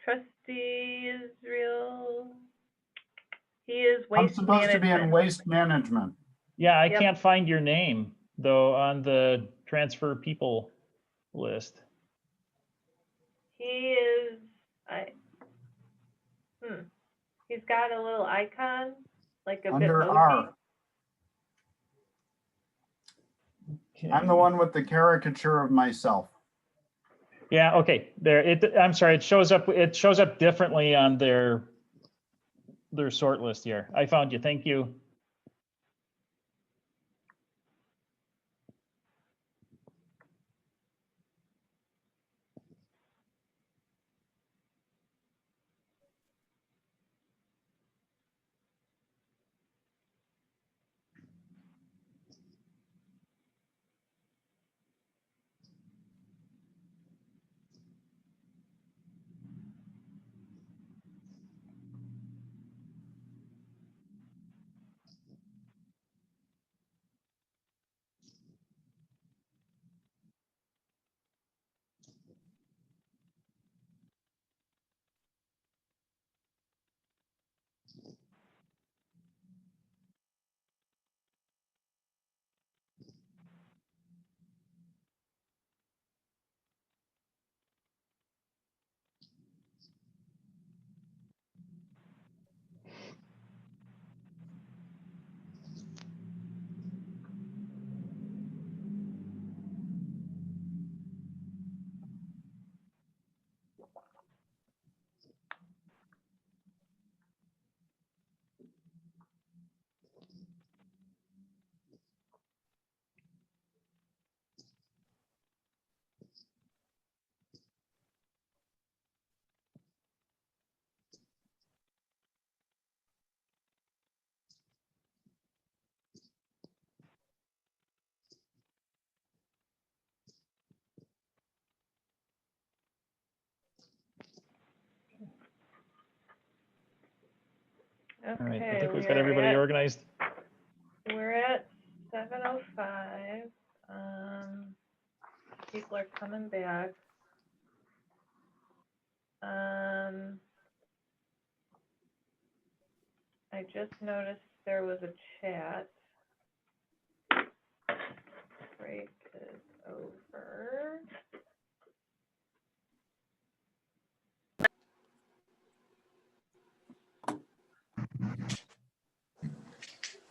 Trustee Israel. He is waste. I'm supposed to be in waste management. Yeah, I can't find your name though on the transfer people list. He is. He's got a little icon, like a under bit R. Okay. I'm the one with the caricature of myself. Yeah. Okay. There. I'm sorry. It shows up. It shows up differently on their sort list here. I found you. Thank you. Okay, all right. I think we've got everybody organized. We're at 5. People are coming back. I just noticed there was a chat. Break is over.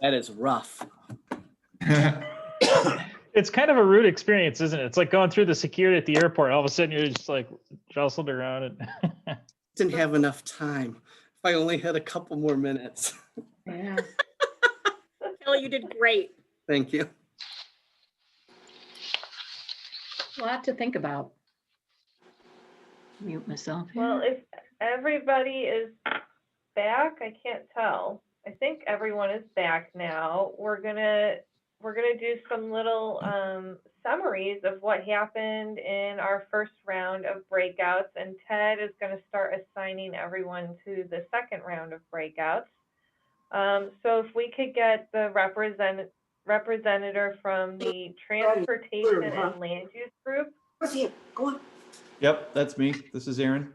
That is rough. It's kind of a rude experience, isn't it? It's like going through the security at the airport. All of a sudden, you're just like jostled around. And Didn't have enough time. If I only had a couple more minutes. Yeah. Kelly, you did great. Thank you. A lot to think about. Mute myself here. Well, if everybody is back, I can't tell. I think everyone is back now. We're gonna do some little summaries of what happened in our first round of breakouts, and Ted is going to start assigning everyone to the second round of breakouts. So if we could get the representative from the transportation and land use group. Go on. Yep, that's me. This is Aaron.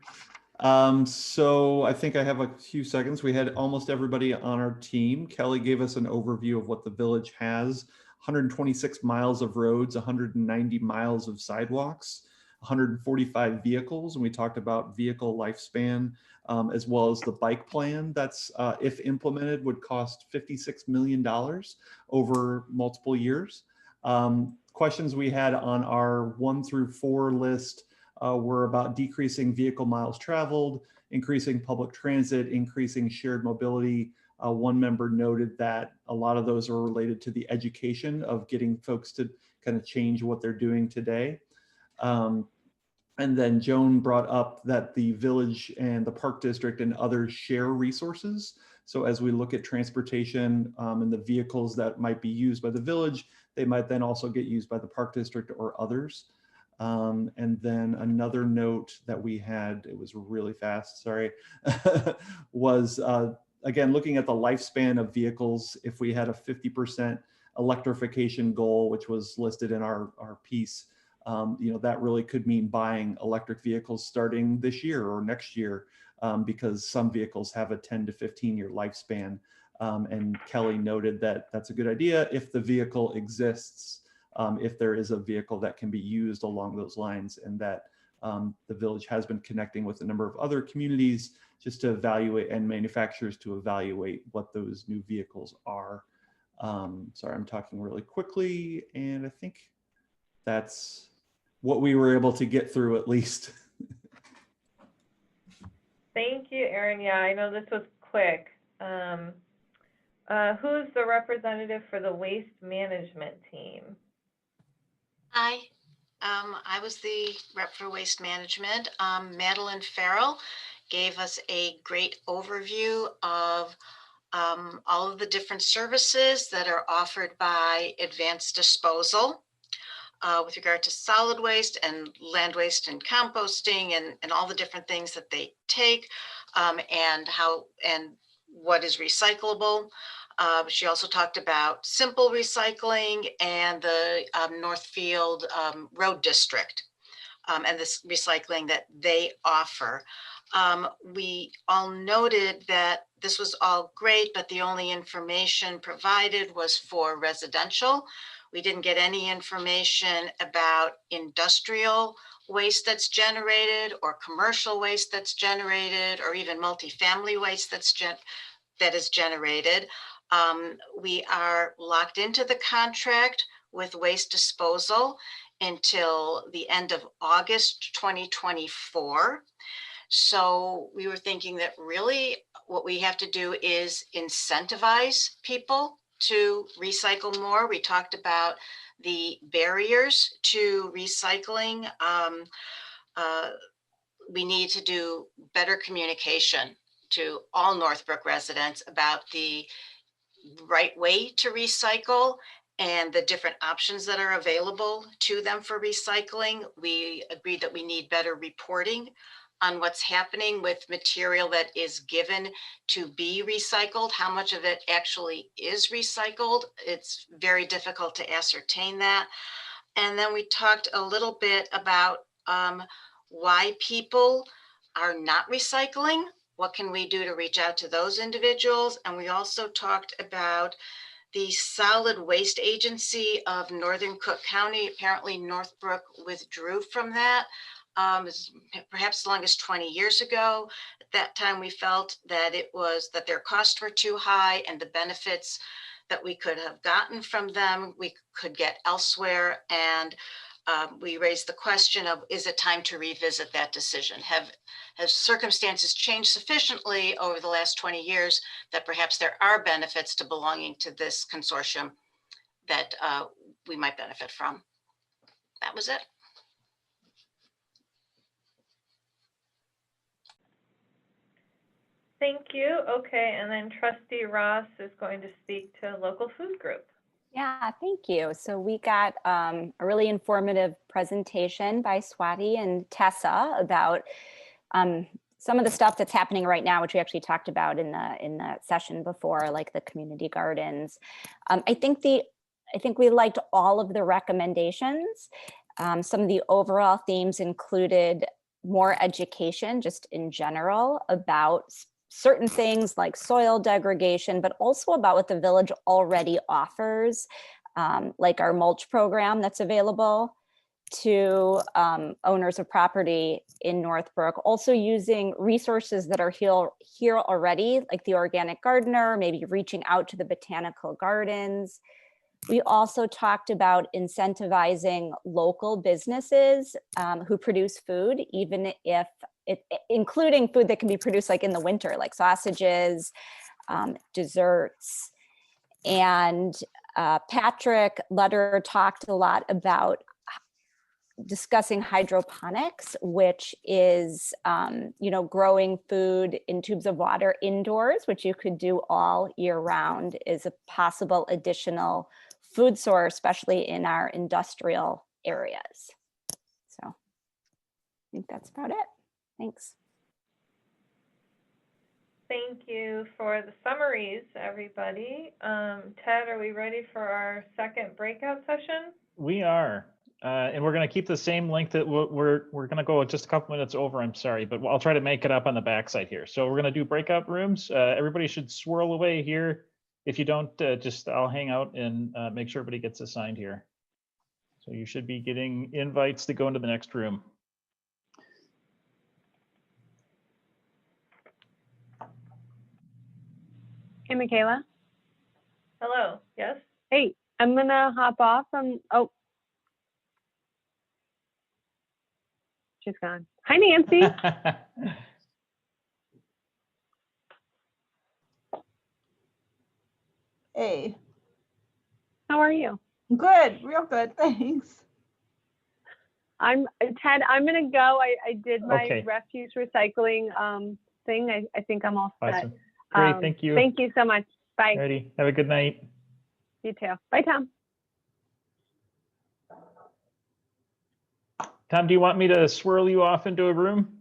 So I think I have a few seconds. We had almost everybody on our team. Kelly gave us an overview of what the village has: 126 miles of roads, 190 miles of sidewalks, 145 vehicles. And we talked about vehicle lifespan, as well as the bike plan that's, if implemented, would cost $56 million over multiple years. Questions we had on our 1 through 4 list were about decreasing vehicle miles traveled, increasing public transit, increasing shared mobility. One member noted that a lot of those are related to the education of getting folks to kind of change what they're doing today. And then Joan brought up that the village and the park district and others share resources. So as we look at transportation and the vehicles that might be used by the village, they might then also get used by the park district or others. And then another note that we had, it was really fast, sorry, was again, looking at the lifespan of vehicles. If we had a 50% electrification goal, which was listed in our piece, you know, that really could mean buying electric vehicles starting this year or next year, because some vehicles have a 10 to 15 year lifespan. And Kelly noted that that's a good idea if the vehicle exists. If there is a vehicle that can be used along those lines, and that the village has been connecting with a number of other communities just to evaluate, and manufacturers to evaluate what those new vehicles are. Sorry, I'm talking really quickly, and I think that's what we were able to get through at least. Thank you, Aaron. Yeah, I know this was quick. Who's the representative for the waste management team? Hi, I was the rep for waste management. Madeline Farrell gave us a great overview of all of the different services that are offered by Advanced Disposal with regard to solid waste and land waste and composting and all the different things that they take and how and what is recyclable. She also talked about simple recycling and the Northfield Road District and this recycling that they offer. We all noted that this was all great, but the only information provided was for residential. We didn't get any information about industrial waste that's generated or commercial waste that's generated or even multifamily waste that is generated. We are locked into the contract with waste disposal until the end of August 2024. So we were thinking that really what we have to do is incentivize people to recycle more. We talked about the barriers to recycling. We need to do better communication to all Northbrook residents about the right way to recycle and the different options that are available to them for recycling. We agreed that we need better reporting on what's happening with material that is given to be recycled. How much of it actually is recycled? It's very difficult to ascertain that. And then we talked a little bit about why people are not recycling. What can we do to reach out to those individuals? And we also talked about the Solid Waste Agency of Northern Cook County. Apparently Northbrook withdrew from that, perhaps as long as 20 years ago. At that time, we felt that that their costs were too high and the benefits that we could have gotten from them, we could get elsewhere. And we raised the question of, is it time to revisit that decision? Have circumstances changed sufficiently over the last 20 years that perhaps there are benefits to belonging to this consortium that we might benefit from? That was it. Thank you. Okay, and then Trustee Ross is going to speak to local food group. Yeah, thank you. So we got a really informative presentation by Swati and Tessa about some of the stuff that's happening right now, which we actually talked about in the session before, like the community gardens. I think we liked all of the recommendations. Some of the overall themes included more education, just in general, about certain things like soil degradation, but also about what the village already offers, like our mulch program that's available to owners of property in Northbrook. Also using resources that are here already, like the organic gardener, maybe reaching out to the botanical gardens. We also talked about incentivizing local businesses who produce food, even if including food that can be produced like in the winter, like sausages, desserts. And Patrick Lutter talked a lot about discussing hydroponics, which is, growing food in tubes of water indoors, which you could do all year round, is a possible additional food source, especially in our industrial areas. So I think that's about it. Thanks. Thank you for the summaries, everybody. Ted, are we ready for our second breakout session? We are. And we're going to keep the same length that we're going to go just a couple minutes over. I'm sorry, but I'll try to make it up on the backside here. So we're going to do breakout rooms. Everybody should swirl away here. If you don't, I'll hang out and make sure everybody gets assigned here. So you should be getting invites to go into the next room. Hey, Michaela. Hello. Yes. Hey, I'm gonna hop off from. Oh, she's gone. Hi, Nancy. Hey. How are you? Good, real good, thanks. Ted. I'm gonna go. I did my Okay. refuse recycling thing. I think I'm all set. Awesome. Great, thank you. Thank you so much. Bye. Alrighty, have a good night. You too. Bye, Tom. Tom, do you want me to swirl you off into a room?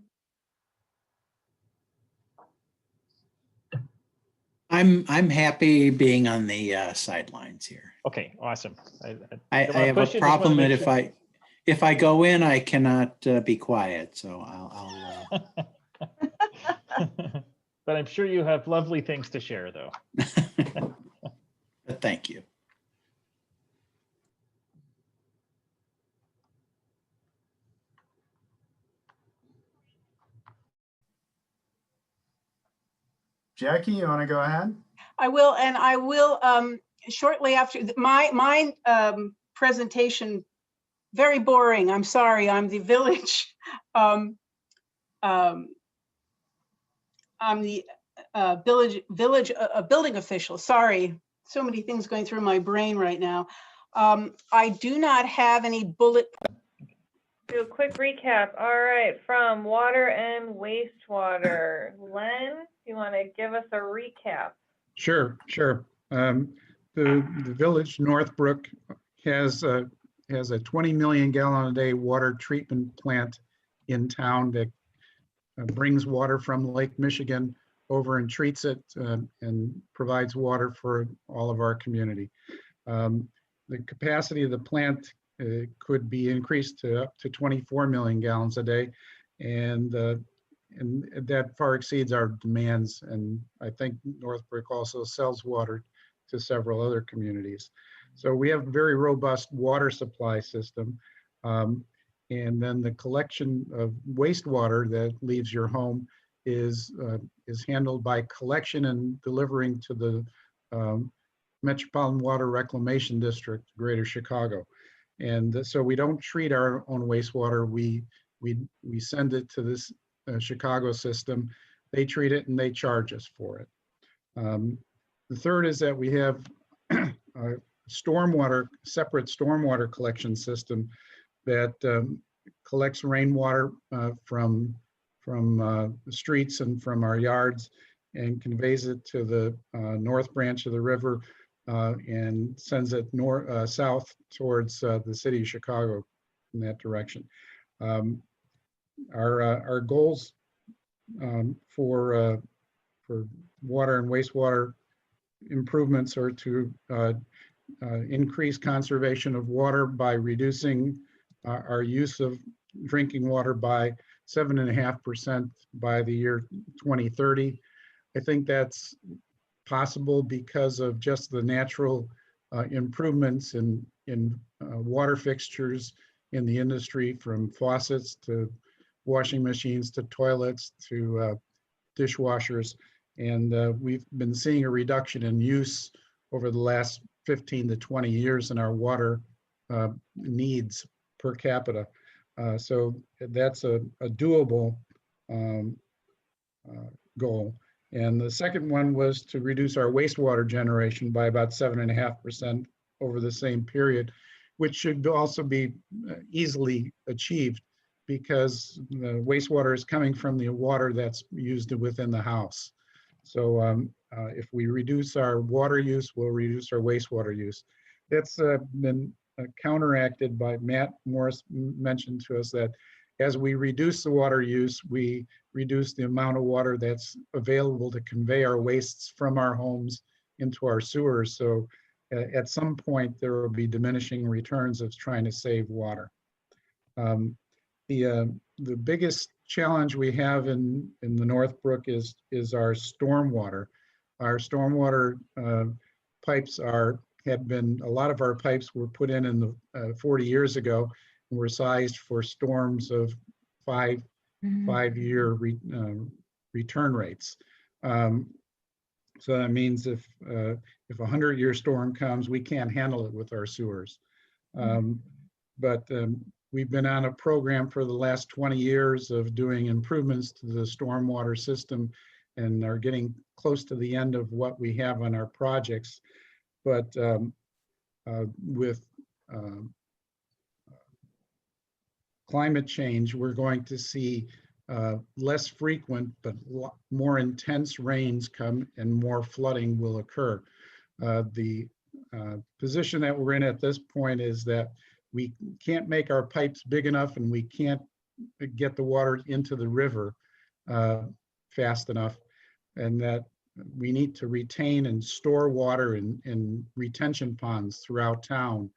I'm happy being on the sidelines here. Okay, awesome. I have a problem that if I go in, I cannot be quiet. So I'll But I'm sure you have lovely things to share, though. But thank you. Jackie, you want to go ahead? I will, and I will shortly after my presentation. Very boring. I'm sorry. I'm the village. I'm the building official. Sorry, so many things going through my brain right now. I do not have any bullet. Do a quick recap. All right, from water and wastewater. Len, you want to give us a recap? Sure. The village, Northbrook, has a 20 million gallon a day water treatment plant in town that brings water from Lake Michigan over and treats it and provides water for all of our community. The capacity of the plant could be increased to up to 24 million gallons a day, and that far exceeds our demands. And I think Northbrook also sells water to several other communities. So we have a very robust water supply system. And then the collection of wastewater that leaves your home is handled by collection and delivering to the Metropolitan Water Reclamation District, Greater Chicago. And so we don't treat our own wastewater. We send it to this Chicago system. They treat it and they charge us for it. The third is that we have a separate stormwater collection system that collects rainwater from the streets and from our yards and conveys it to the north branch of the river and sends it south towards the city of Chicago in that direction. Our goals for water and wastewater improvements are to increase conservation of water by reducing our use of drinking water by 7.5% by the year 2030. I think that's possible because of just the natural improvements in water fixtures in the industry, from faucets to washing machines to toilets to dishwashers. And we've been seeing a reduction in use over the last 15 to 20 years in our water needs per capita. So that's a doable goal. And the second one was to reduce our wastewater generation by about 7.5% over the same period, which should also be easily achieved because the wastewater is coming from the water that's used within the house. So if we reduce our water use, we'll reduce our wastewater use. That's been counteracted by Matt Morris mentioned to us that as we reduce the water use, we reduce the amount of water that's available to convey our wastes from our homes into our sewers. So at some point, there will be diminishing returns of trying to save water. The biggest challenge we have in the Northbrook is our stormwater. Our stormwater pipes have been, a lot of our pipes were put in the 40 years ago and were sized for storms of five-year return rates. So that means if a 100-year storm comes, we can't handle it with our sewers. But we've been on a program for the last 20 years of doing improvements to the stormwater system and are getting close to the end of what we have on our projects. But with climate change, we're going to see less frequent but more intense rains come and more flooding will occur. The position that we're in at this point is that we can't make our pipes big enough and we can't get the water into the river fast enough, and that we need to retain and store water in retention ponds throughout town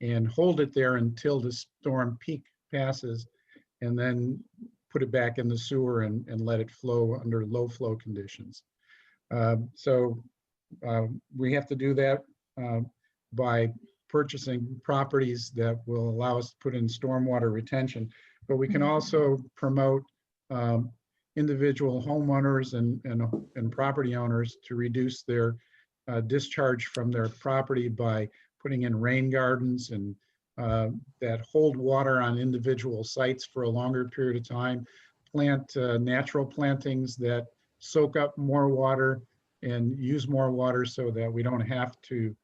and hold it there until the storm peak passes, and then put it back in the sewer and let it flow under low flow conditions. So we have to do that by purchasing properties that will allow us to put in stormwater retention, but we can also promote individual homeowners and property owners to reduce their discharge from their property by putting in rain gardens and that hold water on individual sites for a longer period of time, plant natural plantings that soak up more water and use more water so that we don't have to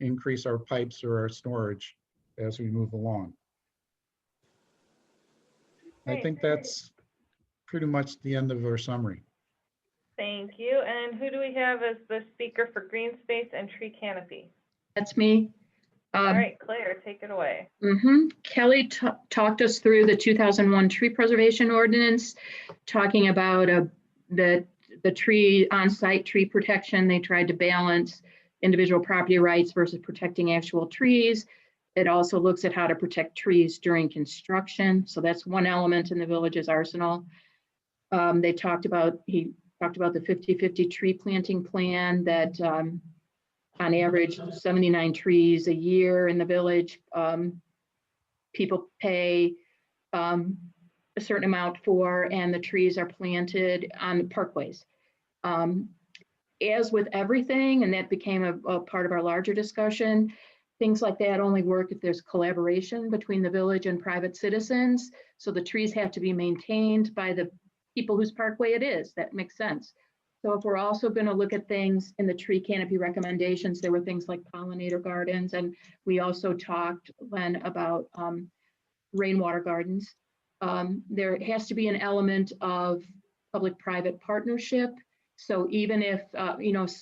increase our pipes or our storage as we move along. I think that's pretty much the end of our summary. Thank you. And who do we have as the speaker for green space and tree canopy? That's me. All right, Claire, take it away. Kelly talked us through the 2001 tree preservation ordinance, talking about the tree on-site tree protection. They tried to balance individual property rights versus protecting actual trees. It also looks at how to protect trees during construction. So that's one element in the village's arsenal. He talked about the 50-50 tree planting plan that on average 79 trees a year in the village. People pay a certain amount for, and the trees are planted on the parkways. As with everything, and that became a part of our larger discussion, things like that only work if there's collaboration between the village and private citizens. So the trees have to be maintained by the people whose parkway it is. That makes sense. So if we're also going to look at things in the tree canopy recommendations, there were things like pollinator gardens, and we also talked, Len, about rainwater gardens. There has to be an element of public-private partnership. So even if,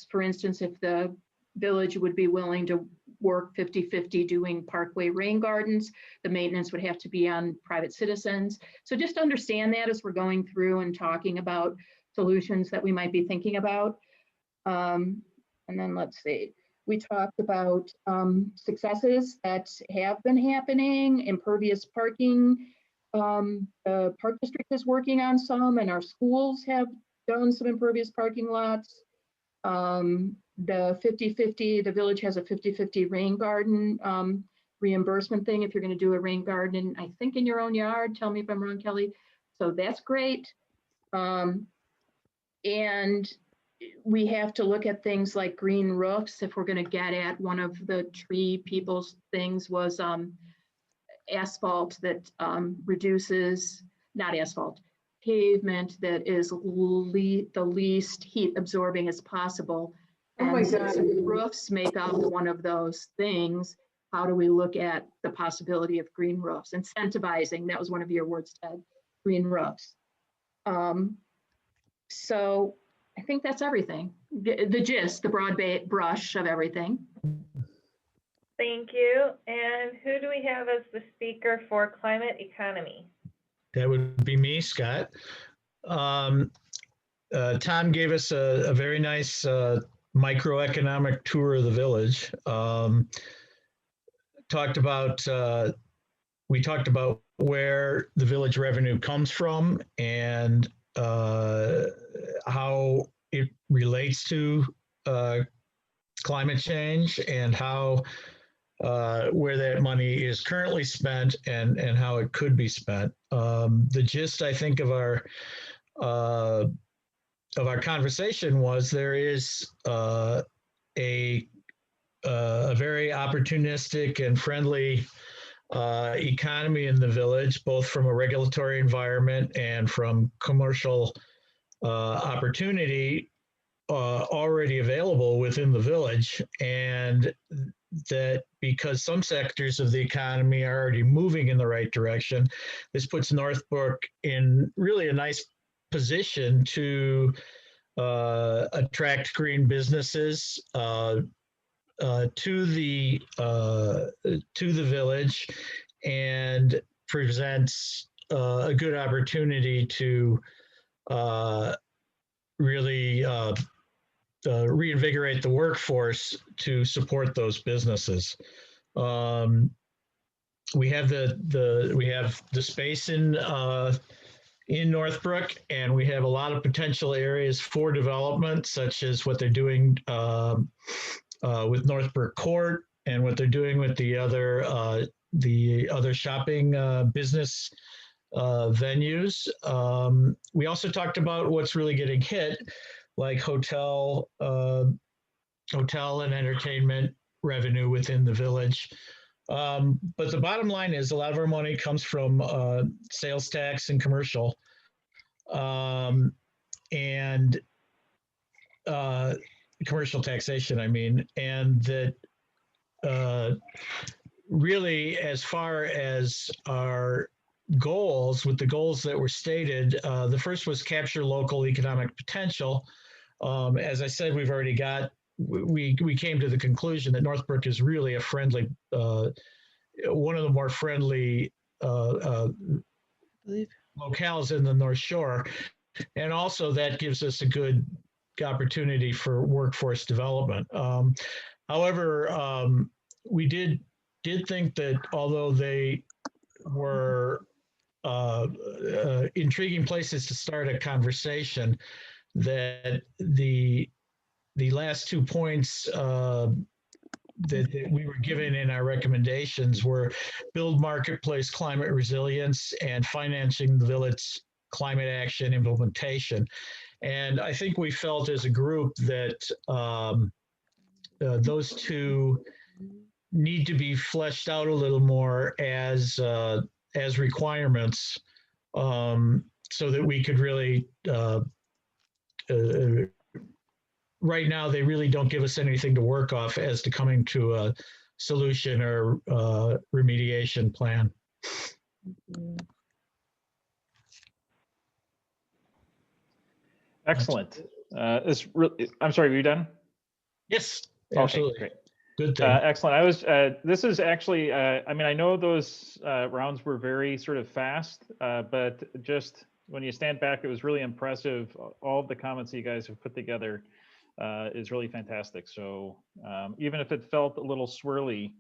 for instance, if the village would be willing to work 50-50 doing parkway rain gardens, the maintenance would have to be on private citizens. So just understand that as we're going through and talking about solutions that we might be thinking about. And then let's see, we talked about successes that have been happening, impervious parking. The park district is working on some, and our schools have done some impervious parking lots. The 50-50, the village has a 50-50 rain garden reimbursement thing if you're going to do a rain garden, I think in your own yard. Tell me if I'm wrong, Kelly. So that's great. And we have to look at things like green roofs. If we're going to get at one of the tree people's things was asphalt that reduces, not asphalt, pavement that is the least heat absorbing as possible. Oh my God. Roofs make up one of those things. How do we look at the possibility of green roofs? Incentivizing, that was one of your words, Ted, green roofs. So I think that's everything. The gist, the broad brush of everything. Thank you. And who do we have as the speaker for climate economy? That would be me, Scott. Tom gave us a very nice microeconomic tour of the village. We talked about where the village revenue comes from and how it relates to climate change and how where that money is currently spent and how it could be spent. The gist, I think, of our conversation was there is a very opportunistic and friendly economy in the village, both from a regulatory environment and from commercial opportunity already available within the village, and that because some sectors of the economy are already moving in the right direction, this puts Northbrook in really a nice position to attract green businesses to the village, and presents a good opportunity to really reinvigorate the workforce to support those businesses. We have the space in Northbrook, and we have a lot of potential areas for development, such as what they're doing with Northbrook Court and what they're doing with the other shopping business venues. We also talked about what's really getting hit, like hotel and entertainment revenue within the village. But the bottom line is a lot of our money comes from sales tax and commercial, and commercial taxation, I mean, and that really, as far as our goals, with the goals that were stated, the first was capture local economic potential. As I said, we've already got we came to the conclusion that Northbrook is really a friendly, one of the more friendly locales in the North Shore. And also that gives us a good opportunity for workforce development. However, we did think that although they were intriguing places to start a conversation, that the last 2 points that we were given in our recommendations were build marketplace climate resilience and financing the village climate action implementation. And I think we felt as a group that those two need to be fleshed out a little more as requirements, so that we could really, right now, they really don't give us anything to work off as to coming to a solution or remediation plan. Excellent. I'm sorry, were you done? Yes, absolutely. Okay, great. Good thing. Excellent. This is actually, I mean, I know those rounds were very sort of fast, but just when you stand back, it was really impressive. All of the comments that you guys have put together is really fantastic. So even if it felt a little swirly,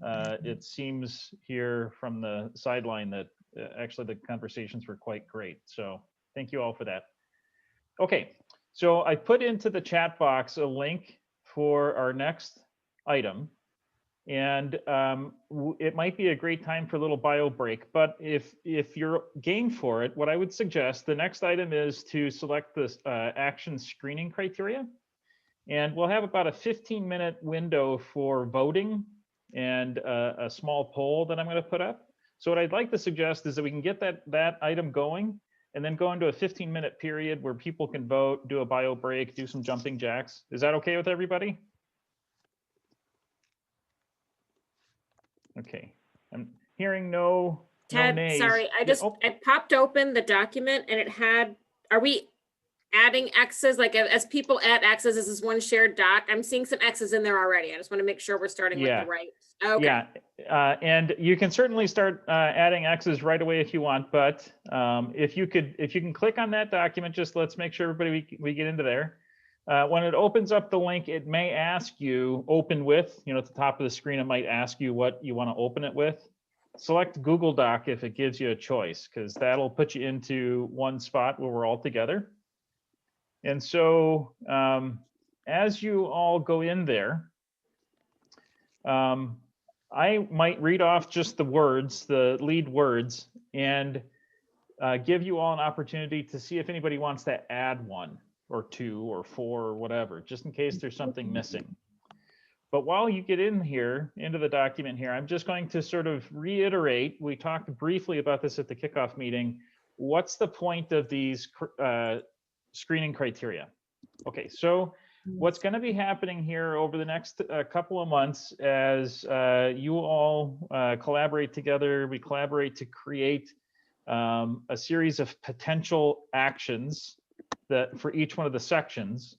it seems here from the sideline that actually the conversations were quite great. So thank you all for that. Okay, so I put into the chat box a link for our next item, and it might be a great time for a little bio break, but if you're game for it, what I would suggest, the next item is to select this action screening criteria, and we'll have about a 15-minute window for voting and a small poll that I'm going to put up. So what I'd like to suggest is that we can get that item going and then go into a 15-minute period where people can vote, do a bio break, do some jumping jacks. Is that okay with everybody? Okay, I'm hearing no nays. Sorry, Yeah, I popped open the document and it had, are we adding X's? Like as people add X's, this is one shared doc. I'm seeing some X's in there already. I just want to make sure we're starting with the right. Okay. Yeah, and you can certainly start adding X's right away if you want, but if you can click on that document, just let's make sure everybody we get into there. When it opens up the link, it may ask you open with, at the top of the screen, it might ask you what you want to open it with. Select Google Doc if it gives you a choice, because that'll put you into one spot where we're all together. And so as you all go in there, I might read off just the words, the lead words, and give you all an opportunity to see if anybody wants to add one or two or four or whatever, just in case there's something missing. But while you get in here, into the document here, I'm just going to sort of reiterate, we talked briefly about this at the kickoff meeting. What's the point of these screening criteria? Okay, so what's going to be happening here over the next couple of months as you all collaborate together, we collaborate to create a series of potential actions that for each one of the sections,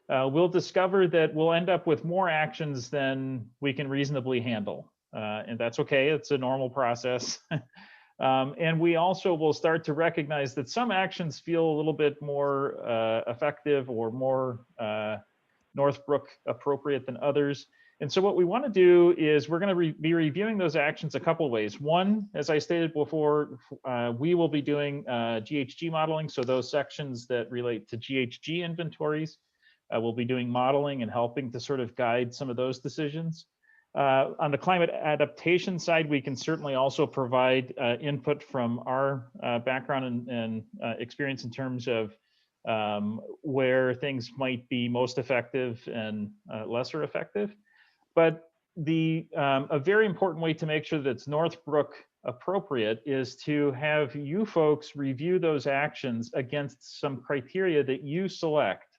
we'll discover that we'll end up with more actions than we can reasonably handle. And that's okay, it's a normal process. And we also will start to recognize that some actions feel a little bit more effective or more Northbrook appropriate than others. And so what we want to do is we're going to be reviewing those actions a couple of ways. One, as I stated before, we will be doing GHG modeling. So those sections that relate to GHG inventories, we'll be doing modeling and helping to sort of guide some of those decisions. On the climate adaptation side, we can certainly also provide input from our background and experience in terms of where things might be most effective and lesser effective. But a very important way to make sure that it's Northbrook appropriate is to have you folks review those actions against some criteria that you select,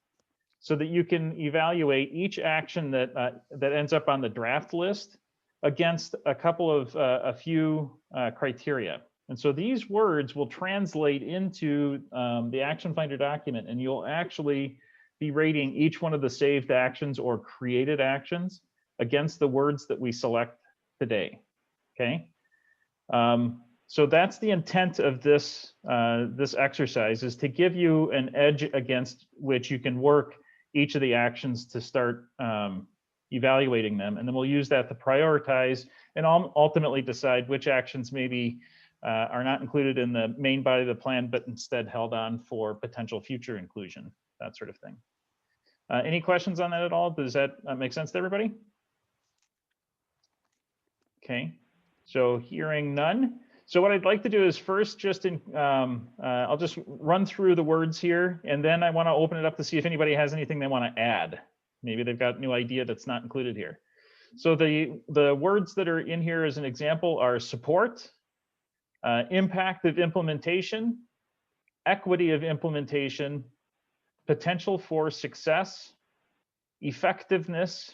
so that you can evaluate each action that ends up on the draft list against a few criteria. And so these words will translate into the Action Finder document, and you'll actually be rating each one of the saved actions or created actions against the words that we select today, okay? So that's the intent of this, this exercise, is to give you an edge against which you can work each of the actions to start evaluating them. And then we'll use that to prioritize and ultimately decide which actions maybe are not included in the main body of the plan, but instead held on for potential future inclusion, that sort of thing. Any questions on that at all? Does that make sense to everybody? Okay, so hearing none. So what I'd like to do is first just I'll just run through the words here, and then I want to open it up to see if anybody has anything they want to add. Maybe they've got a new idea that's not included here. So the words that are in here as an example are support, impact of implementation, equity of implementation, potential for success, effectiveness,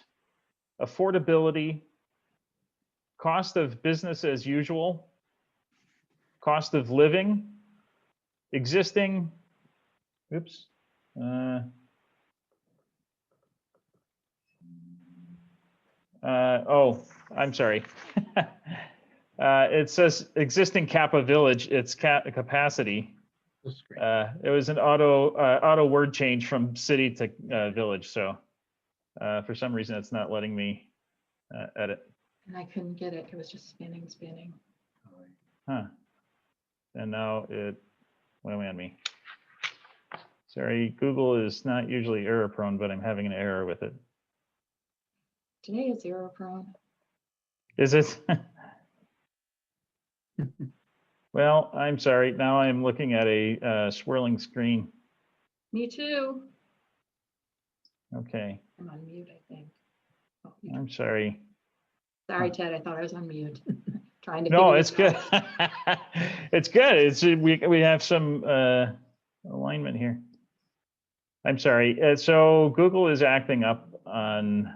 affordability, cost of business as usual, cost of living, existing, oops, oh, I'm sorry. It says existing Kappa Village, it's capacity. It was an auto word change from city to village, so for some reason it's not letting me edit. And I couldn't get it. It was just spinning. Huh. And now it went away on me. Sorry, Google is not usually error prone, but I'm having an error with it. Today is error prone. Is it? Well, I'm sorry. Now I'm looking at a swirling screen. Me too. Okay. I'm on mute, I think. Oh, I'm sorry. sorry, Ted. I thought I was on mute. Trying to. No, figure it's this good. out. It's good. It's we have some alignment here. I'm sorry. So Google is acting up on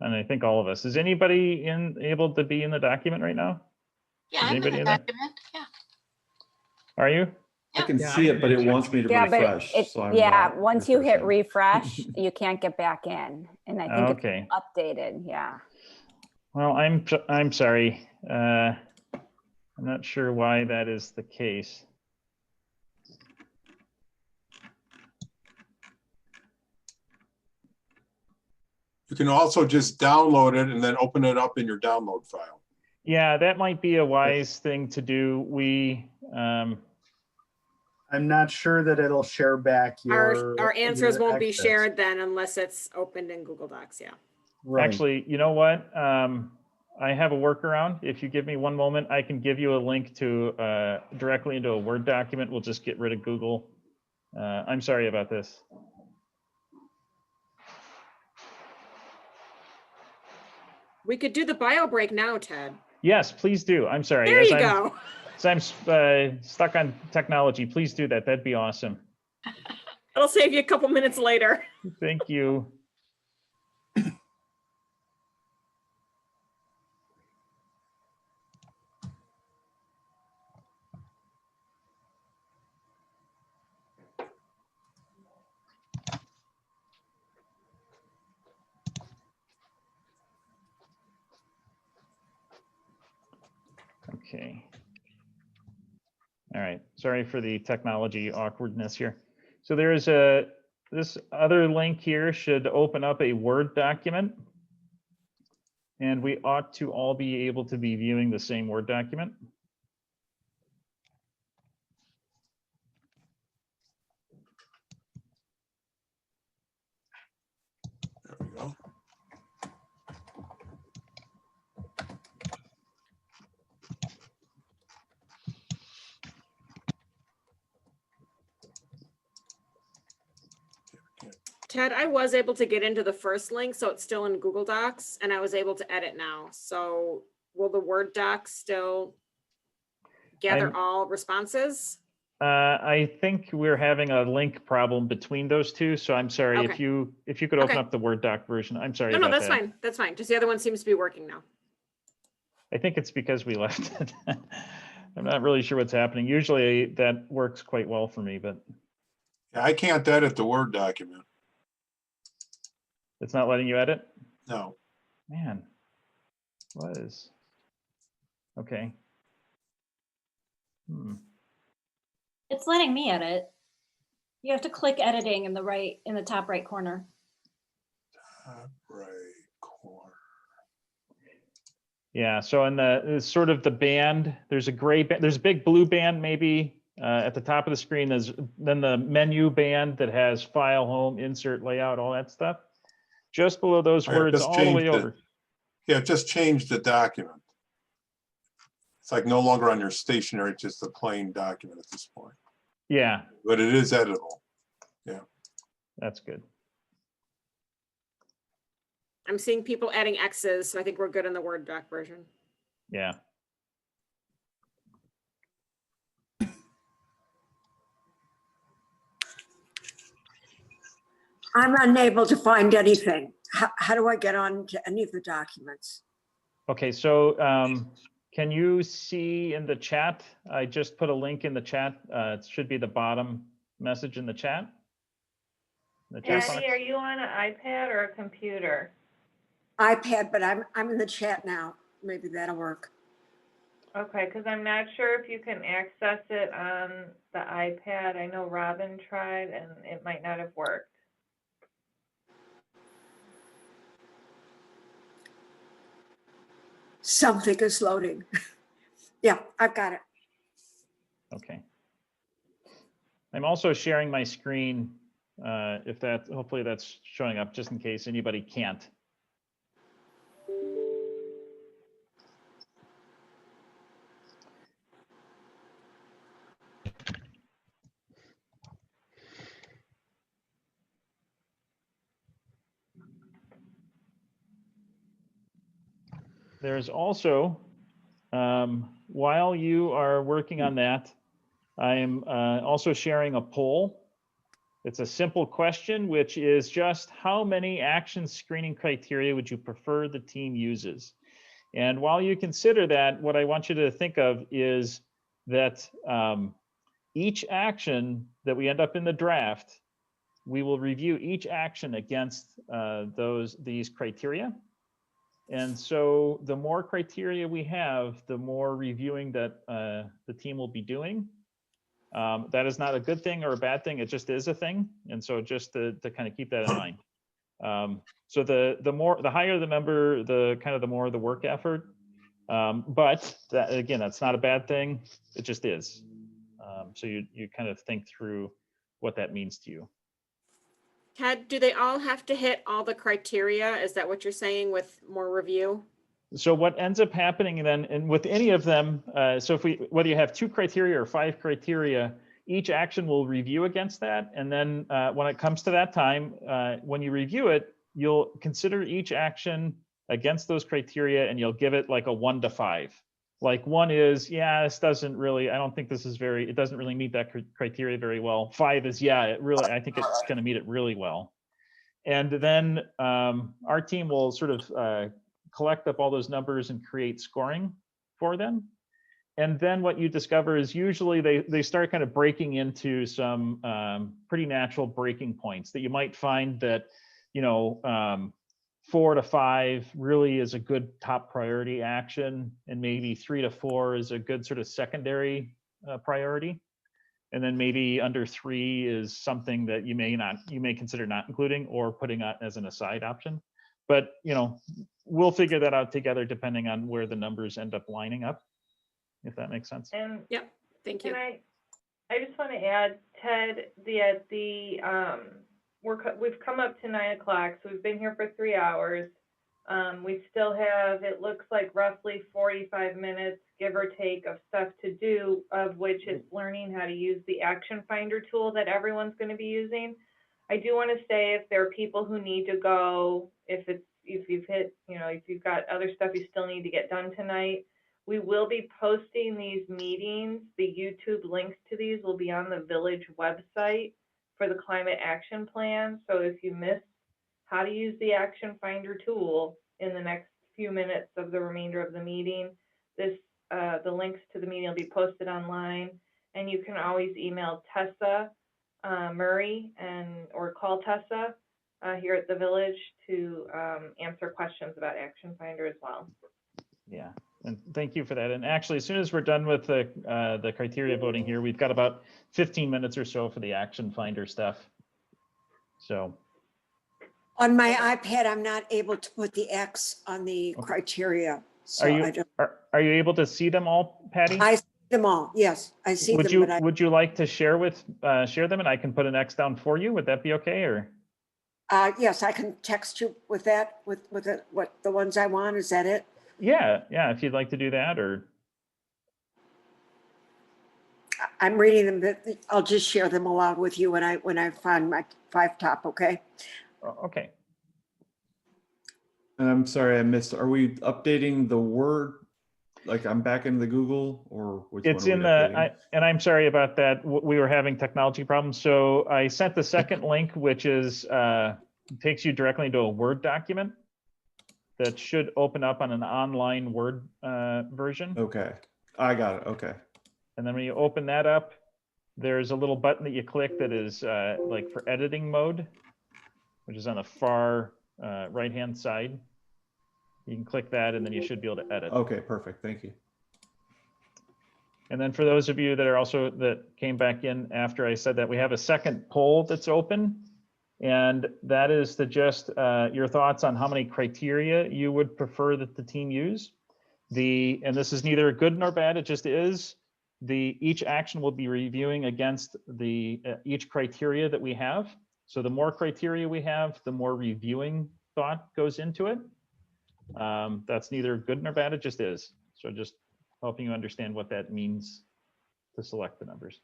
I think all of us. Is anybody able to be in the document right now? Yeah, Is I'm in anybody the in there? document. Yeah. Are you? I can see it, but it wants me to Yeah, but refresh. So I'm yeah, not once you hit refreshing. refresh, you can't get back in. And I think Okay. it's updated, yeah. Well, I'm sorry. I'm not sure why that is the case. You can also just download it and then open it up in your download file. Yeah, that might be a wise thing to do. I'm not sure that it'll share back Our answers your won't be exits. shared then unless it's opened in Google Docs, yeah. Right. Actually, you know what? I have a workaround. If you give me one moment, I can give you a link to directly into a Word document. We'll just get rid of Google. I'm sorry about this. We could do the bio break now, Ted. Yes, please do. I'm sorry. There you go. As I'm stuck on technology, please do that. That'd be awesome. It'll save you a couple minutes later. Thank you. Okay. All right. Sorry for the technology awkwardness here. So there is this other link here should open up a Word document. And we ought to all be able to be viewing the same Word document. There we go. Ted, I was able to get into the first link, so it's still in Google Docs, and I was able to edit now. So will the Word doc still gather all responses? I think we're having a link problem between those two. So I'm sorry if you could open up the Word doc version. I'm sorry. No, about that's that. fine. That's fine. Just the other one seems to be working now. I think it's because we left it. I'm not really sure what's happening. Usually that works quite well for me, but Yeah, I can't edit the Word document. It's not letting you edit? No. Man, what is? Okay. It's letting me edit. You have to click editing in the top right corner. Top right corner. Yeah, so in the sort of the band, there's a gray band, there's a big blue band maybe at the top of the screen. There's then the menu band that has file, home, insert, layout, all that stuff. Just below those words, all the way over. Yeah, just change the document. It's like no longer on your stationery, just a plain document at this point. Yeah. But it is editable. Yeah. That's good. I'm seeing people adding X's, so I think we're good in the Word doc version. Yeah. I'm unable to find anything. How do I get on to any of the documents? Okay, so can you see in the chat? I just put a link in the chat. It should be the bottom message in the chat. Patty, are you on an iPad or a computer? iPad, but I'm in the chat now. Maybe that'll work. Okay, because I'm not sure if you can access it on the iPad. I know Robin tried and it might not have worked. Something is loading. Yeah, I've got it. Okay. I'm also sharing my screen. If that, hopefully that's showing up just in case anybody can't. There's also, while you are working on that, I'm also sharing a poll. It's a simple question, which is just how many action screening criteria would you prefer the team uses? And while you consider that, what I want you to think of is that each action that we end up in the draft, we will review each action against these criteria. And so the more criteria we have, the more reviewing that the team will be doing. That is not a good thing or a bad thing. It just is a thing. And so just to kind of keep that in mind. So the higher the number, the more the work effort. But that, again, that's not a bad thing. It just is. So you kind of think through what that means to you. Ted, do they all have to hit all the criteria? Is that what you're saying with more review? So what ends up happening then, and with any of them, so whether you have 2 criteria or 5 criteria, each action will review against that. And then when it comes to that time, when you review it, you'll consider each action against those criteria and you'll give it like a 1 to 5. Like 1 is, yeah, this doesn't really, I don't think this is it doesn't really meet that criteria very well. 5 is, yeah, I think it's going to meet it really well. And then our team will sort of collect up all those numbers and create scoring for them. And then what you discover is usually they start kind of breaking into some pretty natural breaking points that you might find that, 4 to 5 really is a good top priority action, and maybe 3 to 4 is a good sort of secondary priority. And then maybe under 3 is something that you may consider not including or putting out as an aside option. But we'll figure that out together depending on where the numbers end up lining up, if that makes sense. And yep, thank you. I just want to add, Ted, we've come up to 9 o'clock, so we've been here for 3 hours. We still have, it looks like roughly 45 minutes, give or take, of stuff to do, of which is learning how to use the action finder tool that everyone's going to be using. I do want to say, if there are people who need to go, if you've got other stuff you still need to get done tonight, we will be posting these meetings. The YouTube links to these will be on the village website for the climate action plan. So if you miss how to use the action finder tool in the next few minutes of the remainder of the meeting, the links to the meeting will be posted online, and you can always email Tessa Murray or call Tessa here at the village to answer questions about Action Finder as well. Yeah, and thank you for that. And actually, as soon as we're done with the criteria voting here, we've got about 15 minutes or so for the Action Finder stuff. So On my iPad, I'm not able to put the X on the criteria. So are you able to see them all, Patty? I see them all. Yes, I see Would them. you But would you like to share them, and I can put an X down for you? Would that be okay? Or yes, I can text you with that, with what the ones I want. Is that it? yeah, if you'd like to do that, or I'm reading them, but I'll just share them aloud with you when I find my 5 top. Okay. Okay. And I'm sorry, I missed. Are we updating the Word? Like I'm back in the Google, or which it's one are in we the updating? and I'm sorry about that. We were having technology problems, so I sent the second link, which is takes you directly into a Word document that should open up on an online Word version. Okay, I got it. Okay. And then when you open that up, there's a little button that you click that is like for editing mode, which is on the far right-hand side. You can click that, and then you should be able to edit. Okay, perfect. Thank you. And then for those of you that came back in after I said that, we have a second poll that's open. And that is to just your thoughts on how many criteria you would prefer that the team use. And this is neither good nor bad, it just is. Each action will be reviewing against each criteria that we have. So the more criteria we have, the more reviewing thought goes into it. That's neither good nor bad, it just is. So just helping you understand what that means to select the numbers.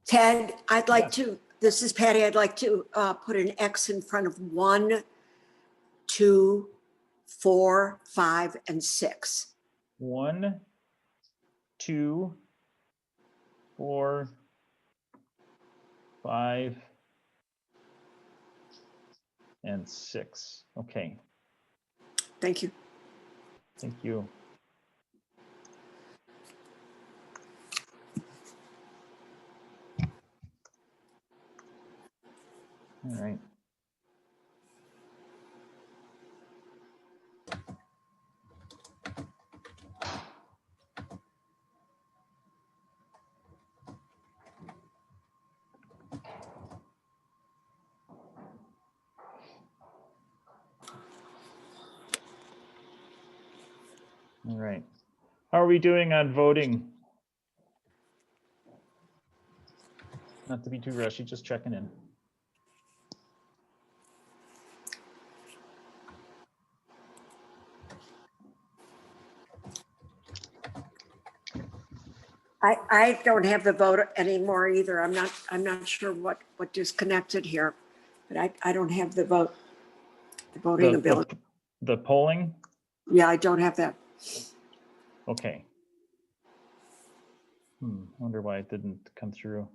Ted, I'd like to, this is Patty, I'd like to put an X in front of 1, 2, 4, 5, and 6. 1, 2, 4, 5, and 6. Okay. Thank you. Thank you. All right. All right. How are we doing on voting? Not to be too rushy, just checking in. I don't have the vote anymore either. I'm not sure what disconnected here, but I don't have the vote, the voting ability. The polling? Yeah, I don't have that. Okay. Wonder why it didn't come through.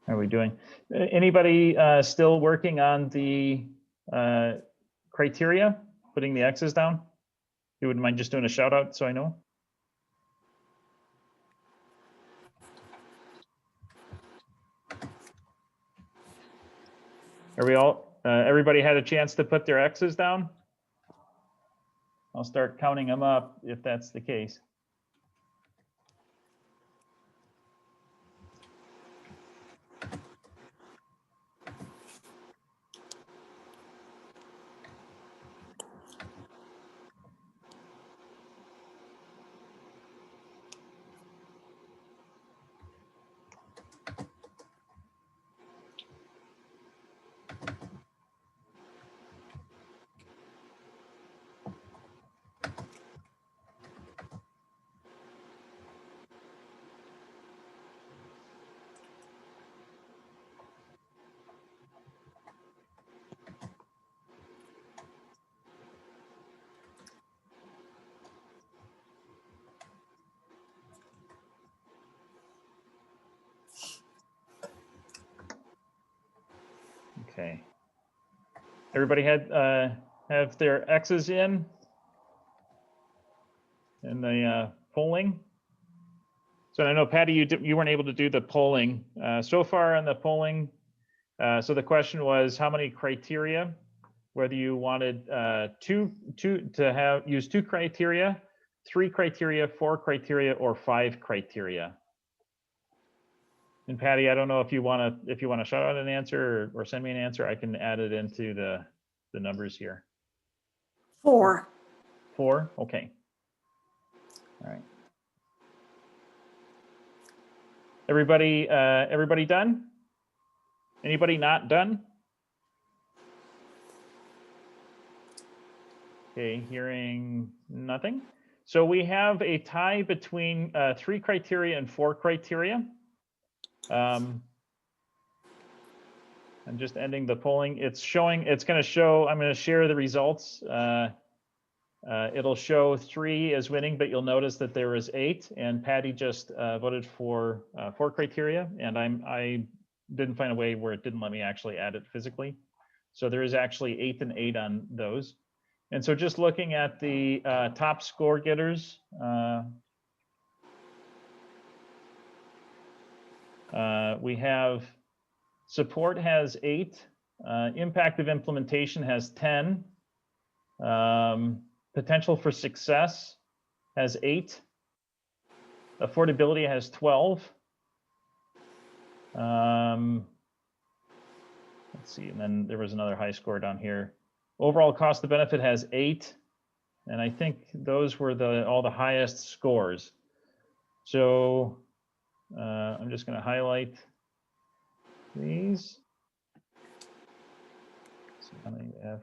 How are we doing? Anybody still working on the criteria, putting the X's down? You wouldn't mind just doing a shout out so I know? Are we all, everybody had a chance to put their X's down? I'll start counting them up if that's the case. Okay. Everybody had have their X's in the polling. So I know Patty, you weren't able to do the polling so far on the polling. So the question was how many criteria, whether you wanted use 2 criteria, 3 criteria, 4 criteria, or 5 criteria. And Patty, I don't know if you want to shout out an answer or send me an answer. I can add it into the numbers here. 4. 4. Okay. All right. Everybody done? Anybody not done? Okay, hearing nothing. So we have a tie between 3 criteria and 4 criteria. I'm just ending the polling. I'm going to share the results. It'll show 3 as winning, but you'll notice that there is 8, and Patty just voted for 4 criteria, and I didn't find a way where it didn't let me actually add it physically. So there is actually 8 and 8 on those. And so just looking at the top score getters, we have support has 8, impact of implementation has 10, potential for success has 8, affordability has 12. Let's see, and then there was another high score down here. Overall cost of benefit has 8, and I think those were all the highest scores. So I'm just going to highlight these. Let's see how many we have.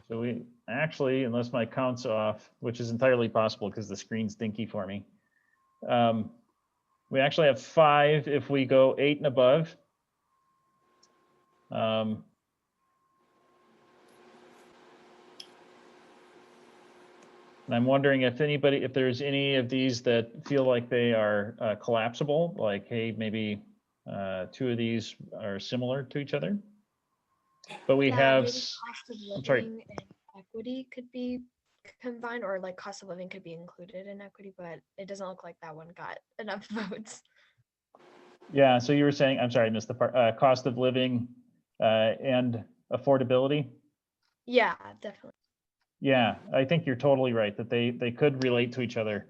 So we actually, unless my count's off, which is entirely possible because the screen's dinky for me, we actually have 5 if we go 8 and above. And I'm wondering if there's any of these that feel like they are collapsible, like, hey, maybe 2 of these are similar to each other. But we have, maybe cost of I'm sorry. living and equity could be combined, or like cost of living could be included in equity, but it doesn't look like that one got enough votes. Yeah, so you were saying, I'm sorry, I missed the part, cost of living and affordability. Yeah, definitely. Yeah, I think you're totally right that they could relate to each other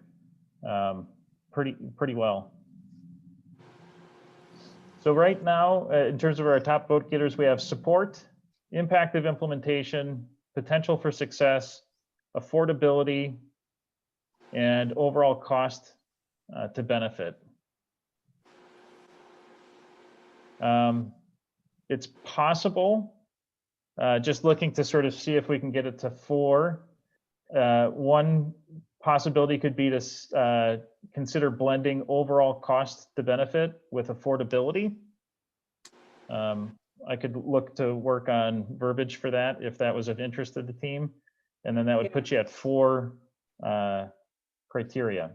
pretty well. So right now, in terms of our top vote getters, we have support, impact of implementation, potential for success, affordability, and overall cost to benefit. It's possible, just looking to sort of see if we can get it to 4. One possibility could be to consider blending overall cost to benefit with affordability. I could look to work on verbiage for that if that was of interest to the team. And then that would put you at 4 criteria.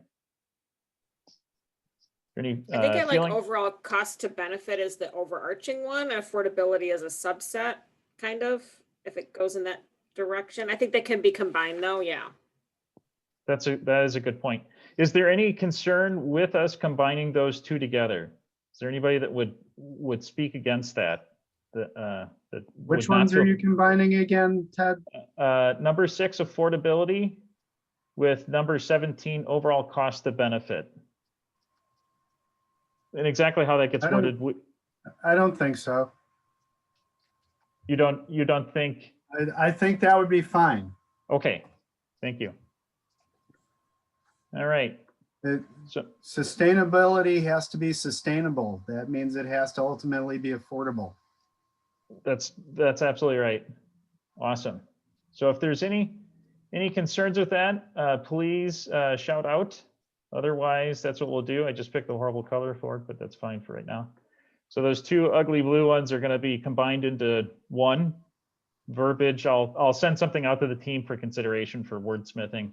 Any, I think I like feeling? overall cost to benefit is the overarching one. Affordability is a subset, kind of, if it goes in that direction. I think they can be combined though, yeah. That is a good point. Is there any concern with us combining those 2 together? Is there anybody that would speak against that? Which ones are you combining again, Ted? Number 6, affordability, with number 17, overall cost to benefit. And exactly how that gets worded. I don't think so. You don't think? I think that would be fine. Okay, thank you. All right. So sustainability has to be sustainable. That means it has to ultimately be affordable. That's absolutely right. Awesome. So if there's any concerns with that, please shout out. Otherwise, that's what we'll do. I just picked a horrible color for it, but that's fine for right now. So those two ugly blue ones are going to be combined into one. Verbiage, I'll send something out to the team for consideration for wordsmithing.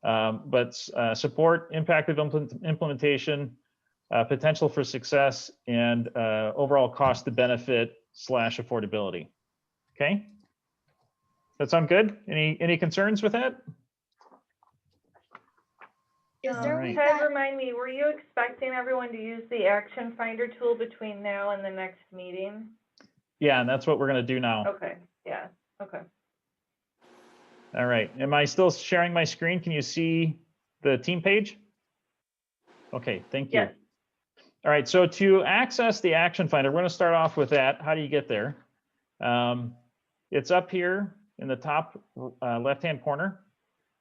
But support, impact of implementation, potential for success, and overall cost to benefit / affordability. Okay, that sound good? Any concerns with that? Ted, remind me, were you expecting everyone to use the Action Finder tool between now and the next meeting? Yeah, and that's what we're going to do now. Okay, yeah, okay. All right, am I still sharing my screen? Can you see the team page? Okay, thank you. Yes. All right, so to access the Action Finder, we're going to start off with that. How do you get there? It's up here in the top left-hand corner.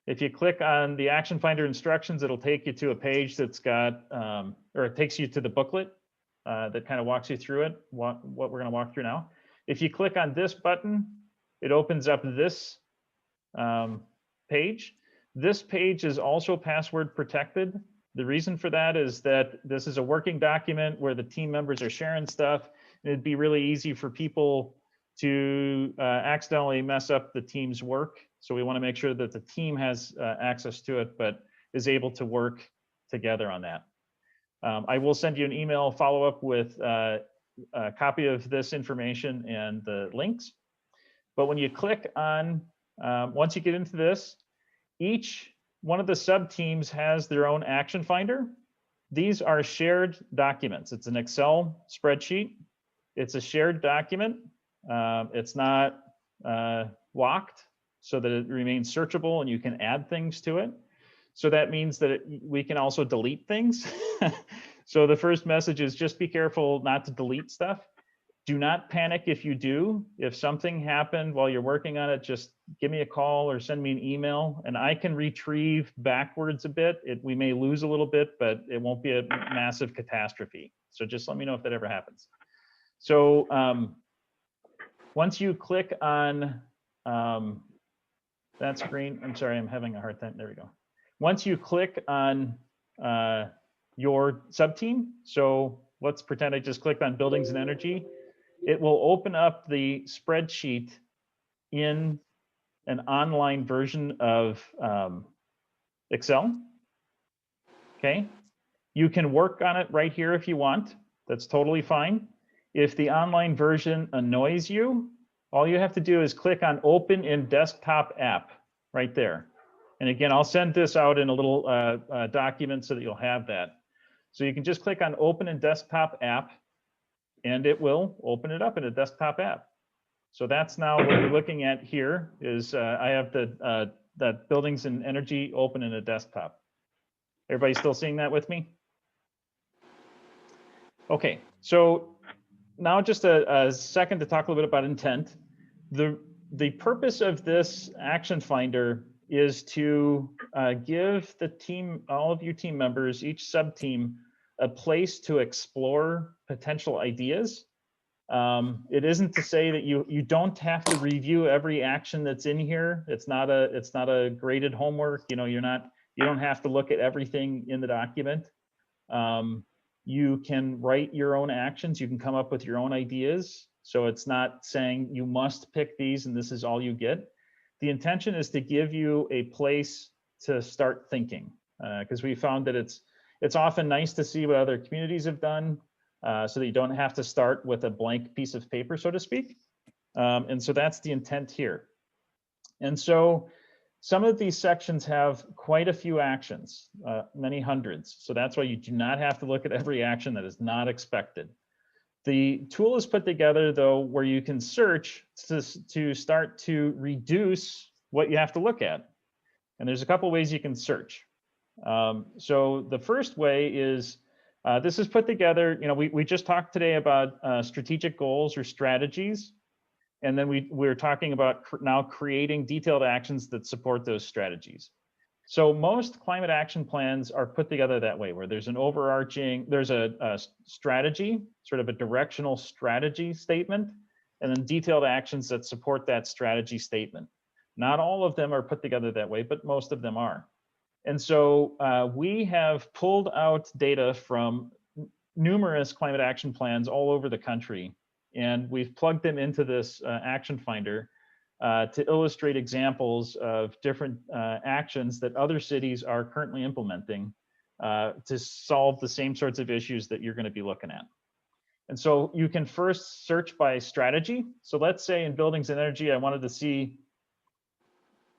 If you click on the Action Finder instructions, it'll take you to a page that's got, or it takes you to the booklet that kind of walks you through it, what we're going to walk through now. If you click on this button, it opens up this page. This page is also password protected. The reason for that is that this is a working document where the team members are sharing stuff. And it'd be really easy for people to accidentally mess up the team's work. So we want to make sure that the team has access to it, but is able to work together on that. I will send you an email follow-up with a copy of this information and the links. But when you click on, once you get into this, each one of the sub-teams has their own Action Finder. These are shared documents. It's an Excel spreadsheet. It's a shared document. It's not locked so that it remains searchable and you can add things to it. So that means that we can also delete things. So the first message is just be careful not to delete stuff. Do not panic if you do. If something happened while you're working on it, just give me a call or send me an email and I can retrieve backwards a bit. We may lose a little bit, but it won't be a massive catastrophe. So just let me know if that ever happens. So once you click on that screen, I'm sorry, I'm having a hard time. There we go. Once you click on your sub-team, so let's pretend I just clicked on buildings and energy. It will open up the spreadsheet in an online version of Excel. Okay. You can work on it right here if you want. That's totally fine. If the online version annoys you, all you have to do is click on Open in Desktop App right there. And again, I'll send this out in a little document so that you'll have that. So you can just click on Open in Desktop App and it will open it up in a desktop app. So that's now what you're looking at here is I have that buildings and energy open in a desktop. Everybody still seeing that with me? Okay, so now just a second to talk a little bit about intent. The purpose of this Action Finder is to give the team, all of you team members, each sub-team, a place to explore potential ideas. It isn't to say that you don't have to review every action that's in here. It's not a graded homework. You know, you don't have to look at everything in the document. You can write your own actions. You can come up with your own ideas. So it's not saying you must pick these and this is all you get. The intention is to give you a place to start thinking, because we found that it's often nice to see what other communities have done, so that you don't have to start with a blank piece of paper, so to speak. And so that's the intent here. And so some of these sections have quite a few actions, many hundreds. So that's why you do not have to look at every action that is not expected. The tool is put together, though, where you can search to start to reduce what you have to look at. And there's a couple ways you can search. So the first way is, this is put together, you know, we just talked today about strategic goals or strategies. And then we're talking about now creating detailed actions that support those strategies. So most climate action plans are put together that way, where there's an overarching, there's a strategy, sort of a directional strategy statement, and then detailed actions that support that strategy statement. Not all of them are put together that way, but most of them are. And so we have pulled out data from numerous climate action plans all over the country, and we've plugged them into this action finder to illustrate examples of different actions that other cities are currently implementing to solve the same sorts of issues that you're going to be looking at. And so you can first search by strategy. So let's say in buildings and energy, I wanted to see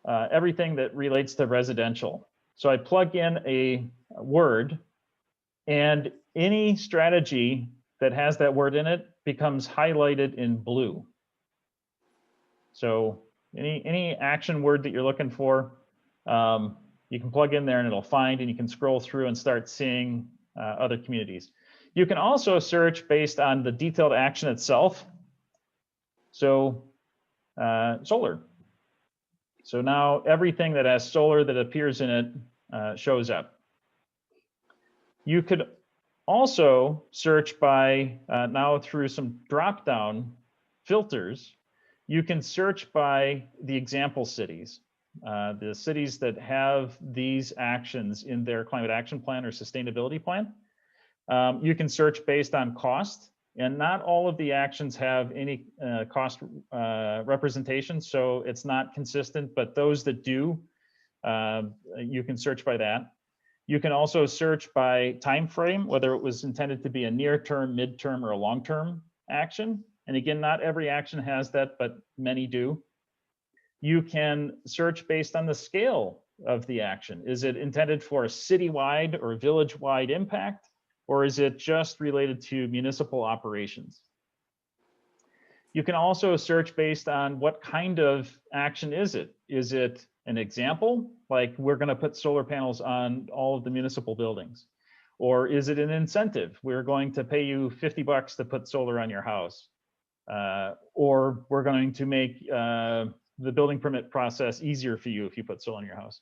everything that relates to residential. So I plug in a word, and any strategy that has that word in it becomes highlighted in blue. So any action word that you're looking for, you can plug in there and it'll find, and you can scroll through and start seeing other communities. You can also search based on the detailed action itself. So solar. So now everything that has solar that appears in it shows up. You could also search by, now through some drop-down filters, you can search by the example cities, the cities that have these actions in their climate action plan or sustainability plan. You can search based on cost, and not all of the actions have any cost representation, so it's not consistent, but those that do, you can search by that. You can also search by time frame, whether it was intended to be a near-term, mid-term, or a long-term action. And again, not every action has that, but many do. You can search based on the scale of the action. Is it intended for a citywide or village-wide impact, or is it just related to municipal operations? You can also search based on what kind of action is it? Is it an example, like we're going to put solar panels on all of the municipal buildings? Or is it an incentive? We're going to pay you $50 to put solar on your house. Or we're going to make the building permit process easier for you if you put solar on your house.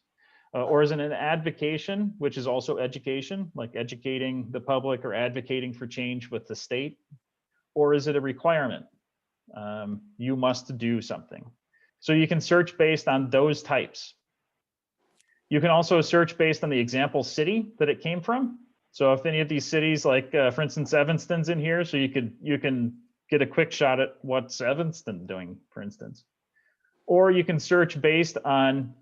Or is it an advocation, which is also education, like educating the public or advocating for change with the state? Or is it a requirement? You must do something. So you can search based on those types. You can also search based on the example city that it came from. So if any of these cities, like for instance, Evanston's in here, so you can get a quick shot at what's Evanston doing, for instance. Or you can search based on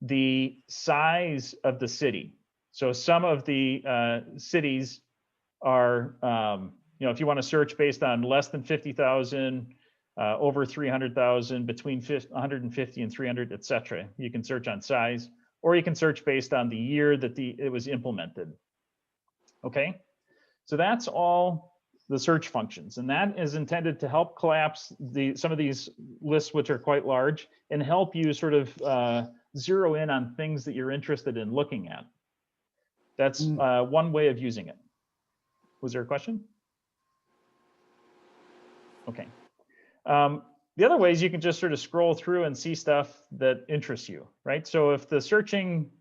the size of the city. So some of the cities are, if you want to search based on less than 50,000, over 300,000, between 150 and 300, etc. You can search on size, or you can search based on the year that it was implemented. Okay, so that's all the search functions, and that is intended to help collapse some of these lists, which are quite large, and help you sort of zero in on things that you're interested in looking at. That's one way of using it. Was there a question? Okay. The other way is you can just sort of scroll through and see stuff that interests you, right? So if the searching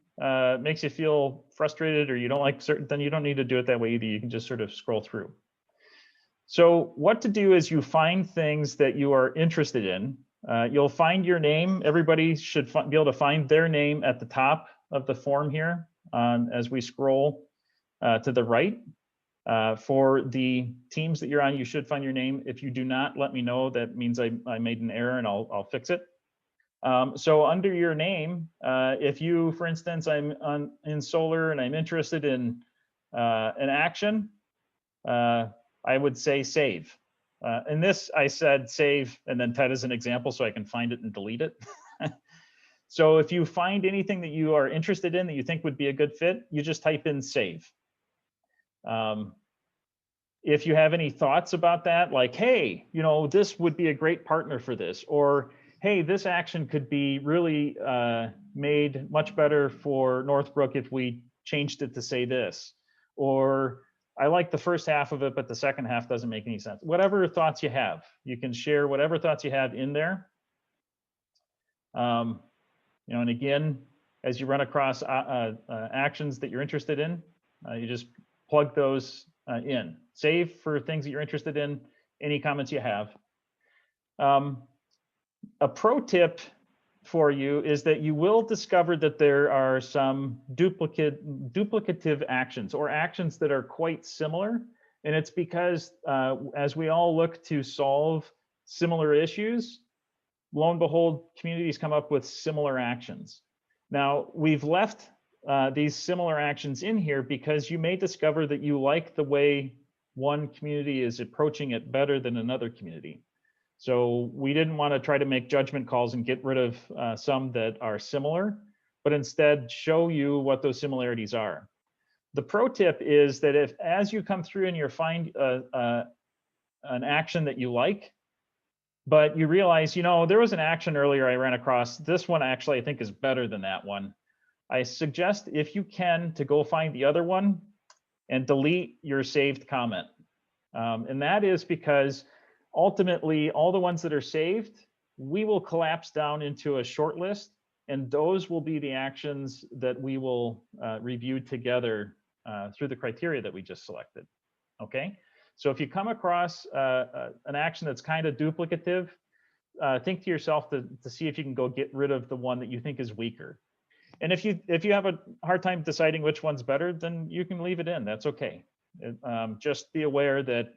makes you feel frustrated or you don't like certain, then you don't need to do it that way either. You can just sort of scroll through. So what to do is you find things that you are interested in. You'll find your name. Everybody should be able to find their name at the top of the form here as we scroll to the right. For the teams that you're on, you should find your name. If you do not, let me know. That means I made an error and I'll fix it. So under your name, if you, for instance, I'm in solar and I'm interested in an action, I would say save. In this, I said save and then Ted as an example so I can find it and delete it. So if you find anything that you are interested in that you think would be a good fit, you just type in save. If you have any thoughts about that, like, hey, this would be a great partner for this, or hey, this action could be really made much better for Northbrook if we changed it to say this, or I like the first half of it, but the second half doesn't make any sense. Whatever thoughts you have, you can share whatever thoughts you have in there. And again, as you run across actions that you're interested in, you just plug those in. Save for things that you're interested in, any comments you have. A pro tip for you is that you will discover that there are some duplicative actions or actions that are quite similar. And it's because as we all look to solve similar issues, lo and behold, communities come up with similar actions. Now, we've left these similar actions in here because you may discover that you like the way one community is approaching it better than another community. So we didn't want to try to make judgment calls and get rid of some that are similar, but instead show you what those similarities are. The pro tip is that if as you come through and you find an action that you like, but you realize, you know, there was an action earlier I ran across, this one actually I think is better than that one. I suggest if you can to go find the other one and delete your saved comment. And that is because ultimately all the ones that are saved, we will collapse down into a short list, and those will be the actions that we will review together through the criteria that we just selected. Okay, so if you come across an action that's kind of duplicative, think to yourself to see if you can go get rid of the one that you think is weaker. And if you have a hard time deciding which one's better, then you can leave it in. That's okay. Just be aware that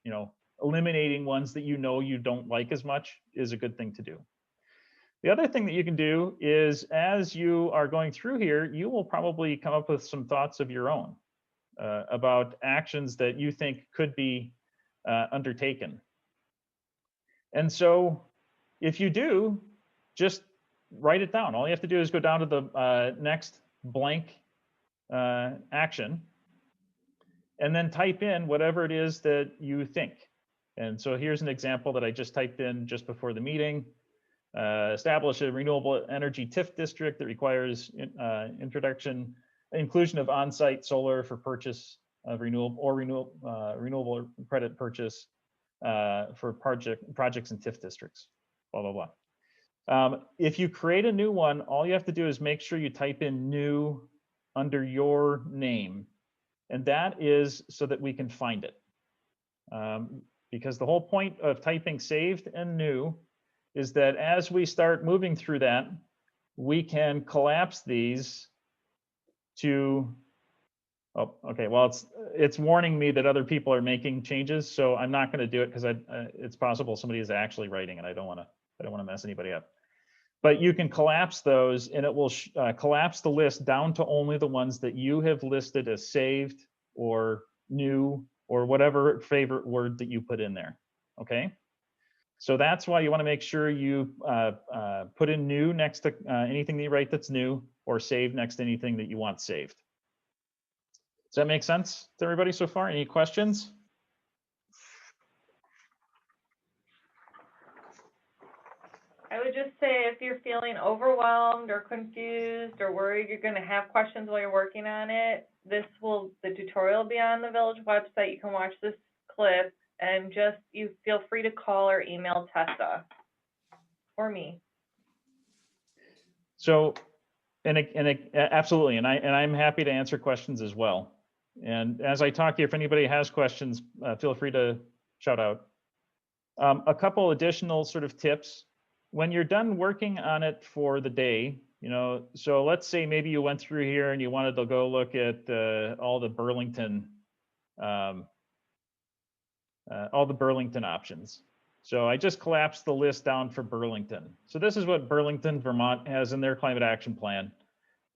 you know, eliminating ones that you know you don't like as much is a good thing to do. The other thing that you can do is, as you are going through here, you will probably come up with some thoughts of your own about actions that you think could be undertaken. And so if you do, just write it down. All you have to do is go down to the next blank action and then type in whatever it is that you think. And so here's an example that I just typed in just before the meeting. Establish a renewable energy TIF district that requires inclusion of on-site solar for purchase of renewable credit purchase for projects in TIF districts, blah, blah, blah. If you create a new one, all you have to do is make sure you type in new under your name. And that is so that we can find it. Because the whole point of typing saved and new is that as we start moving through that, we can collapse these to, oh, okay, well, it's warning me that other people are making changes, so I'm not going to do it because it's possible somebody is actually writing and I don't want to mess anybody up. But you can collapse those and it will collapse the list down to only the ones that you have listed as saved or new or whatever favorite word that you put in there, okay? So that's why you want to make sure you put in new next to anything that you write that's new, or save next to anything that you want saved. Does that make sense to everybody so far? Any questions? I would just say if you're feeling overwhelmed or confused or worried you're going to have questions while you're working on it, the tutorial will be on the Village website. You can watch this clip and you feel free to call or email Tessa or me. So, absolutely, and I'm happy to answer questions as well. And as I talk here, if anybody has questions, feel free to shout out. A couple additional sort of tips. When you're done working on it for the day, you know, so let's say maybe you went through here and you wanted to go look at all the Burlington options. So I just collapsed the list down for Burlington. So this is what Burlington, Vermont has in their climate action plan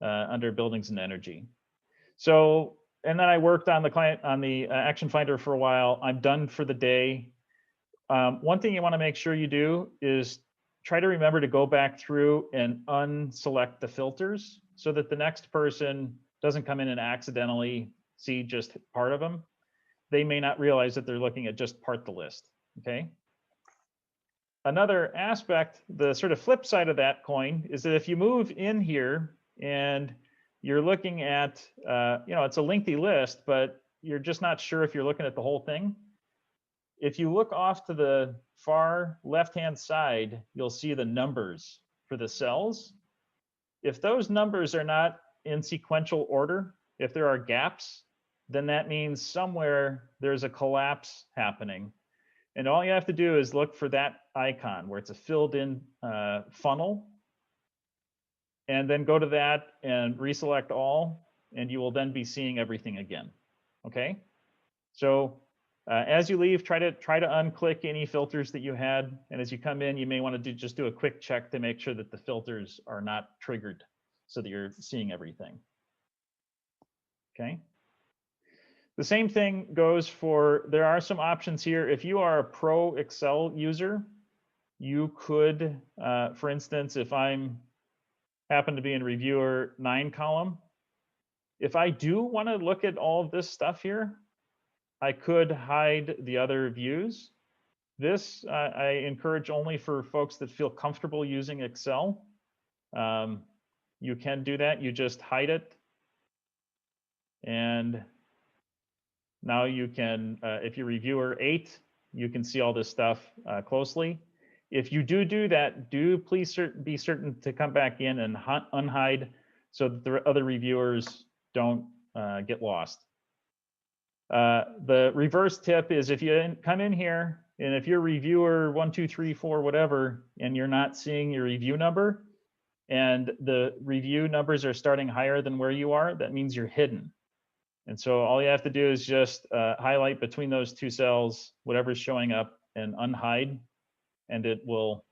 under buildings and energy. So, and then I worked on the action finder for a while. I'm done for the day. One thing you want to make sure you do is try to remember to go back through and unselect the filters so that the next person doesn't come in and accidentally see just part of them. They may not realize that they're looking at just part of the list, okay? Another aspect, the sort of flip side of that coin, is that if you move in here and you're looking at, you know, it's a lengthy list, but you're just not sure if you're looking at the whole thing. If you look off to the far left-hand side, you'll see the numbers for the cells. If those numbers are not in sequential order, if there are gaps, then that means somewhere there's a collapse happening. And all you have to do is look for that icon where it's a filled in funnel, and then go to that and reselect all, and you will then be seeing everything again. Okay, so as you leave, try to unclick any filters that you had, and as you come in, you may want to just do a quick check to make sure that the filters are not triggered, so that you're seeing everything. Okay. The same thing goes for, there are some options here. If you are a pro Excel user, you could, for instance, if I'm happen to be in reviewer 9 column, if I do want to look at all of this stuff here, I could hide the other views. This I encourage only for folks that feel comfortable using Excel. You can do that. You just hide it. And now you can, if you're reviewer 8, you can see all this stuff closely. If you do that, do please be certain to come back in and unhide so that the other reviewers don't get lost. The reverse tip is if you come in here and if you're reviewer 1, 2, 3, 4, whatever, and you're not seeing your review number and the review numbers are starting higher than where you are, that means you're hidden. And so all you have to do is just highlight between those 2 cells, whatever's showing up, and unhide, and it will,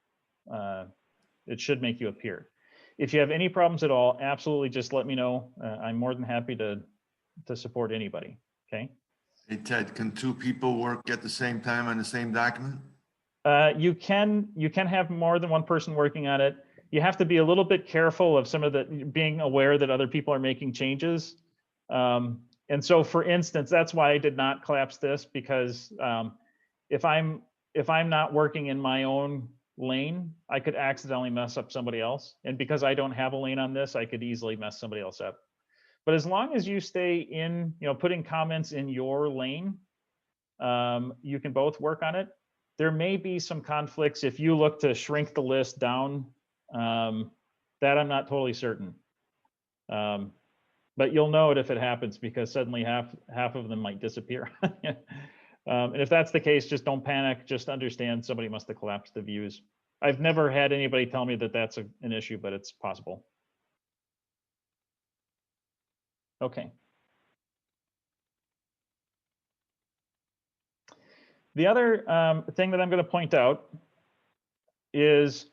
it should make you appear. If you have any problems at all, absolutely just let me know. I'm more than happy to support anybody, okay? Hey, Ted, can 2 people work at the same time on the same document? You can have more than one person working on it. You have to be a little bit careful of some of the, being aware that other people are making changes. And so, for instance, that's why I did not collapse this, because if I'm not working in my own lane, I could accidentally mess up somebody else. And because I don't have a lane on this, I could easily mess somebody else up. But as long as you stay in, putting comments in your lane, you can both work on it. There may be some conflicts if you look to shrink the list down. That I'm not totally certain. But you'll know it if it happens, because suddenly half of them might disappear. And if that's the case, just don't panic. Just understand somebody must have collapsed the views. I've never had anybody tell me that that's an issue, but it's possible. Okay. The other thing that I'm going to point out is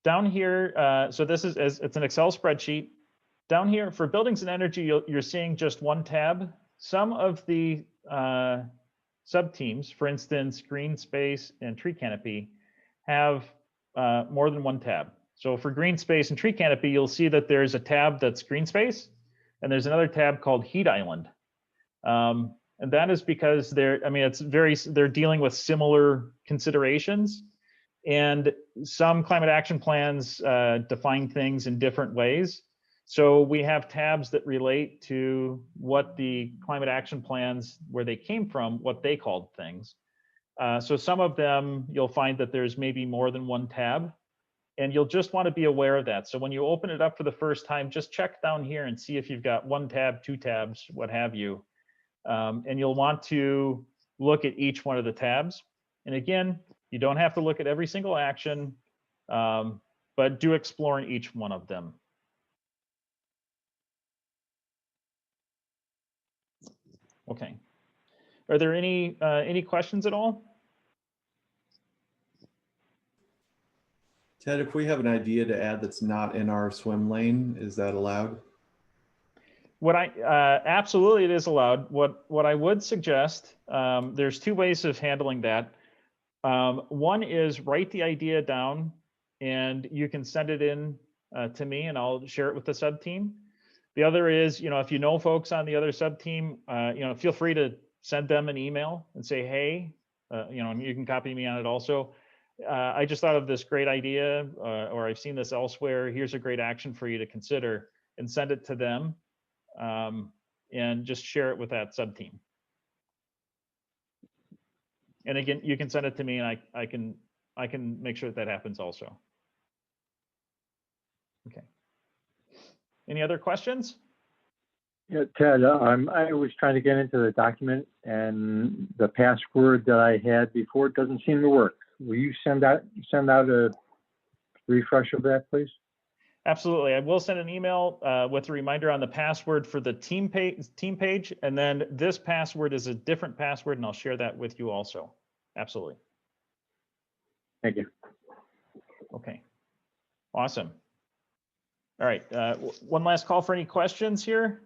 down here. So this is, it's an Excel spreadsheet. Down here for buildings and energy, you're seeing just one tab. Some of the sub-teams, for instance, green space and tree canopy, have more than one tab. So for green space and tree canopy, you'll see that there's a tab that's green space, and there's another tab called heat island. And that is because they're dealing with similar considerations. And some climate action plans define things in different ways. So we have tabs that relate to what the climate action plans, where they came from, what they called things. So some of them, you'll find that there's maybe more than one tab, and you'll just want to be aware of that. So when you open it up for the first time, just check down here and see if you've got 1 tab, 2 tabs, what have you. And you'll want to look at each one of the tabs. And again, you don't have to look at every single action, but do explore in each one of them. Okay. Are there any questions at all? Ted, if we have an idea to add that's not in our swim lane, is that allowed? Absolutely, it is allowed. What I would suggest, there's 2 ways of handling that. One is write the idea down, and you can send it in to me, and I'll share it with the sub team. The other is, if you know folks on the other sub team, feel free to send them an email and say, hey, you can copy me on it also. I just thought of this great idea, or I've seen this elsewhere. Here's a great action for you to consider, and send it to them, and just share it with that sub team. And again, you can send it to me, and I can make sure that happens also. Okay. Any other questions? Yeah, Ted, I was trying to get into the document and the password that I had before doesn't seem to work. Will you send out a refresh of that, please? Absolutely. I will send an email with a reminder on the password for the team page. And then this password is a different password, and I'll share that with you also. Absolutely. Thank you. Okay. Awesome. All right. One last call for any questions here.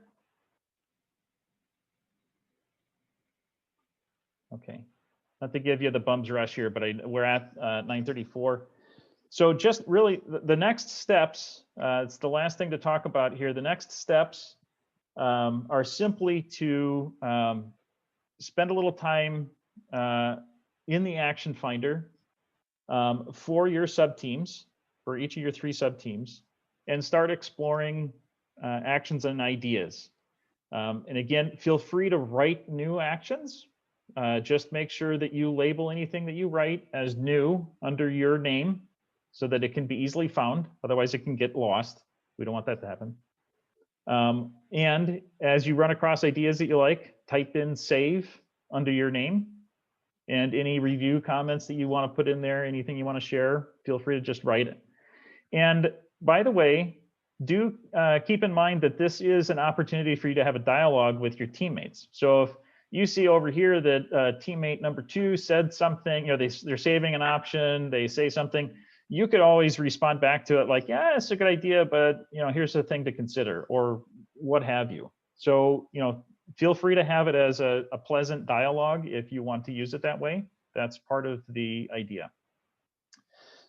Okay. Not to give you the bum's rush here, but we're at 9:34. So just really the next steps, it's the last thing to talk about here. The next steps are simply to spend a little time in the action finder for your sub-teams, for each of your 3 sub-teams, and start exploring actions and ideas. And again, feel free to write new actions. Just make sure that you label anything that you write as new under your name so that it can be easily found. Otherwise, it can get lost. We don't want that to happen. And as you run across ideas that you like, type in save under your name. And any review comments that you want to put in there, anything you want to share, feel free to just write it. And by the way, do keep in mind that this is an opportunity for you to have a dialogue with your teammates. So if you see over here that teammate number 2 said something, they're saving an option, they say something, you could always respond back to it like, yeah, it's a good idea, but here's the thing to consider, or what have you. So, feel free to have it as a pleasant dialogue if you want to use it that way. That's part of the idea.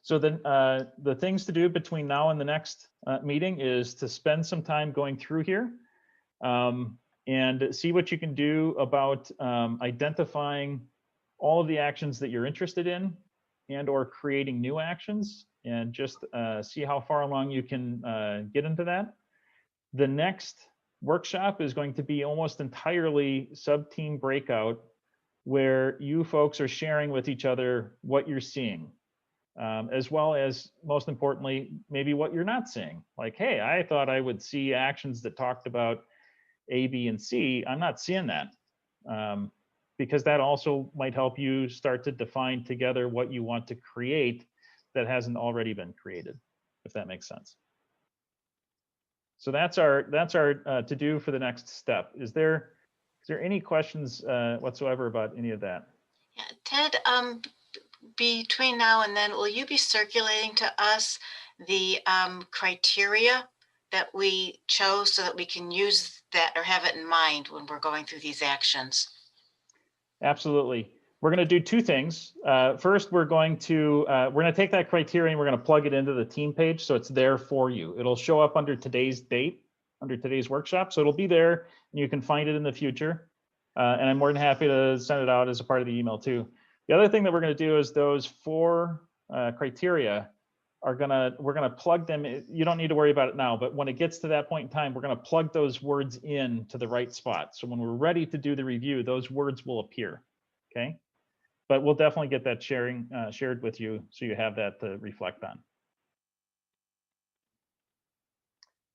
So then the things to do between now and the next meeting is to spend some time going through here and see what you can do about identifying all of the actions that you're interested in and or creating new actions, and just see how far along you can get into that. The next workshop is going to be almost entirely sub-team breakout, where you folks are sharing with each other what you're seeing, as well as, most importantly, maybe what you're not seeing. Like, hey, I thought I would see actions that talked about A, B, and C. I'm not seeing that. Because that also might help you start to define together what you want to create that hasn't already been created, if that makes sense. So that's our to do for the next step. Is there any questions whatsoever about any of that? Yeah, Ted, between now and then, will you be circulating to us the criteria that we chose so that we can use that or have it in mind when we're going through these actions? Absolutely. We're going to do 2 things. First, we're going to take that criteria and we're going to plug it into the team page so it's there for you. It'll show up under today's date, under today's workshop. So it'll be there and you can find it in the future. And I'm more than happy to send it out as a part of the email too. The other thing that we're going to do is those 4 criteria we're going to plug them. You don't need to worry about it now, but when it gets to that point in time, we're going to plug those words in to the right spot. So when we're ready to do the review, those words will appear. Okay. But we'll definitely get that shared with you so you have that to reflect on.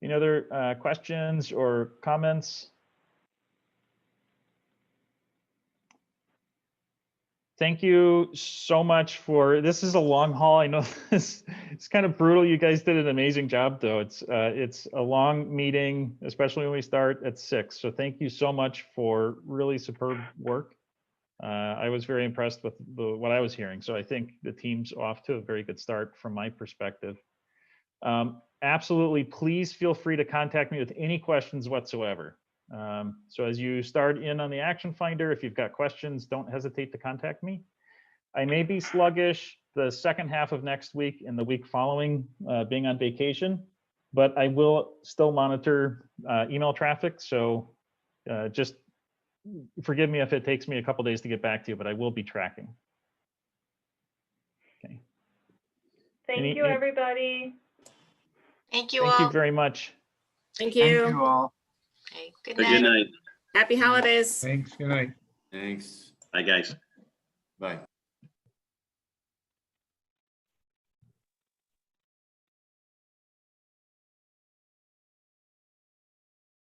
Any other questions or comments? Thank you so much this is a long haul. I know it's kind of brutal. You guys did an amazing job though. It's a long meeting, especially when we start at 6. So thank you so much for really superb work. I was very impressed with what I was hearing. So I think the team's off to a very good start from my perspective. Absolutely, please feel free to contact me with any questions whatsoever. So as you start in on the action finder, if you've got questions, don't hesitate to contact me. I may be sluggish the second half of next week and the week following, being on vacation, but I will still monitor email traffic. So just forgive me if it takes me a couple days to get back to you, but I will be tracking. Okay. Thank you, everybody. Thank you all. Thank you very much. Thank you. Thank you all. Okay, good Good night. night. Happy holidays. Thanks, good night. Thanks. Bye, guys. Bye.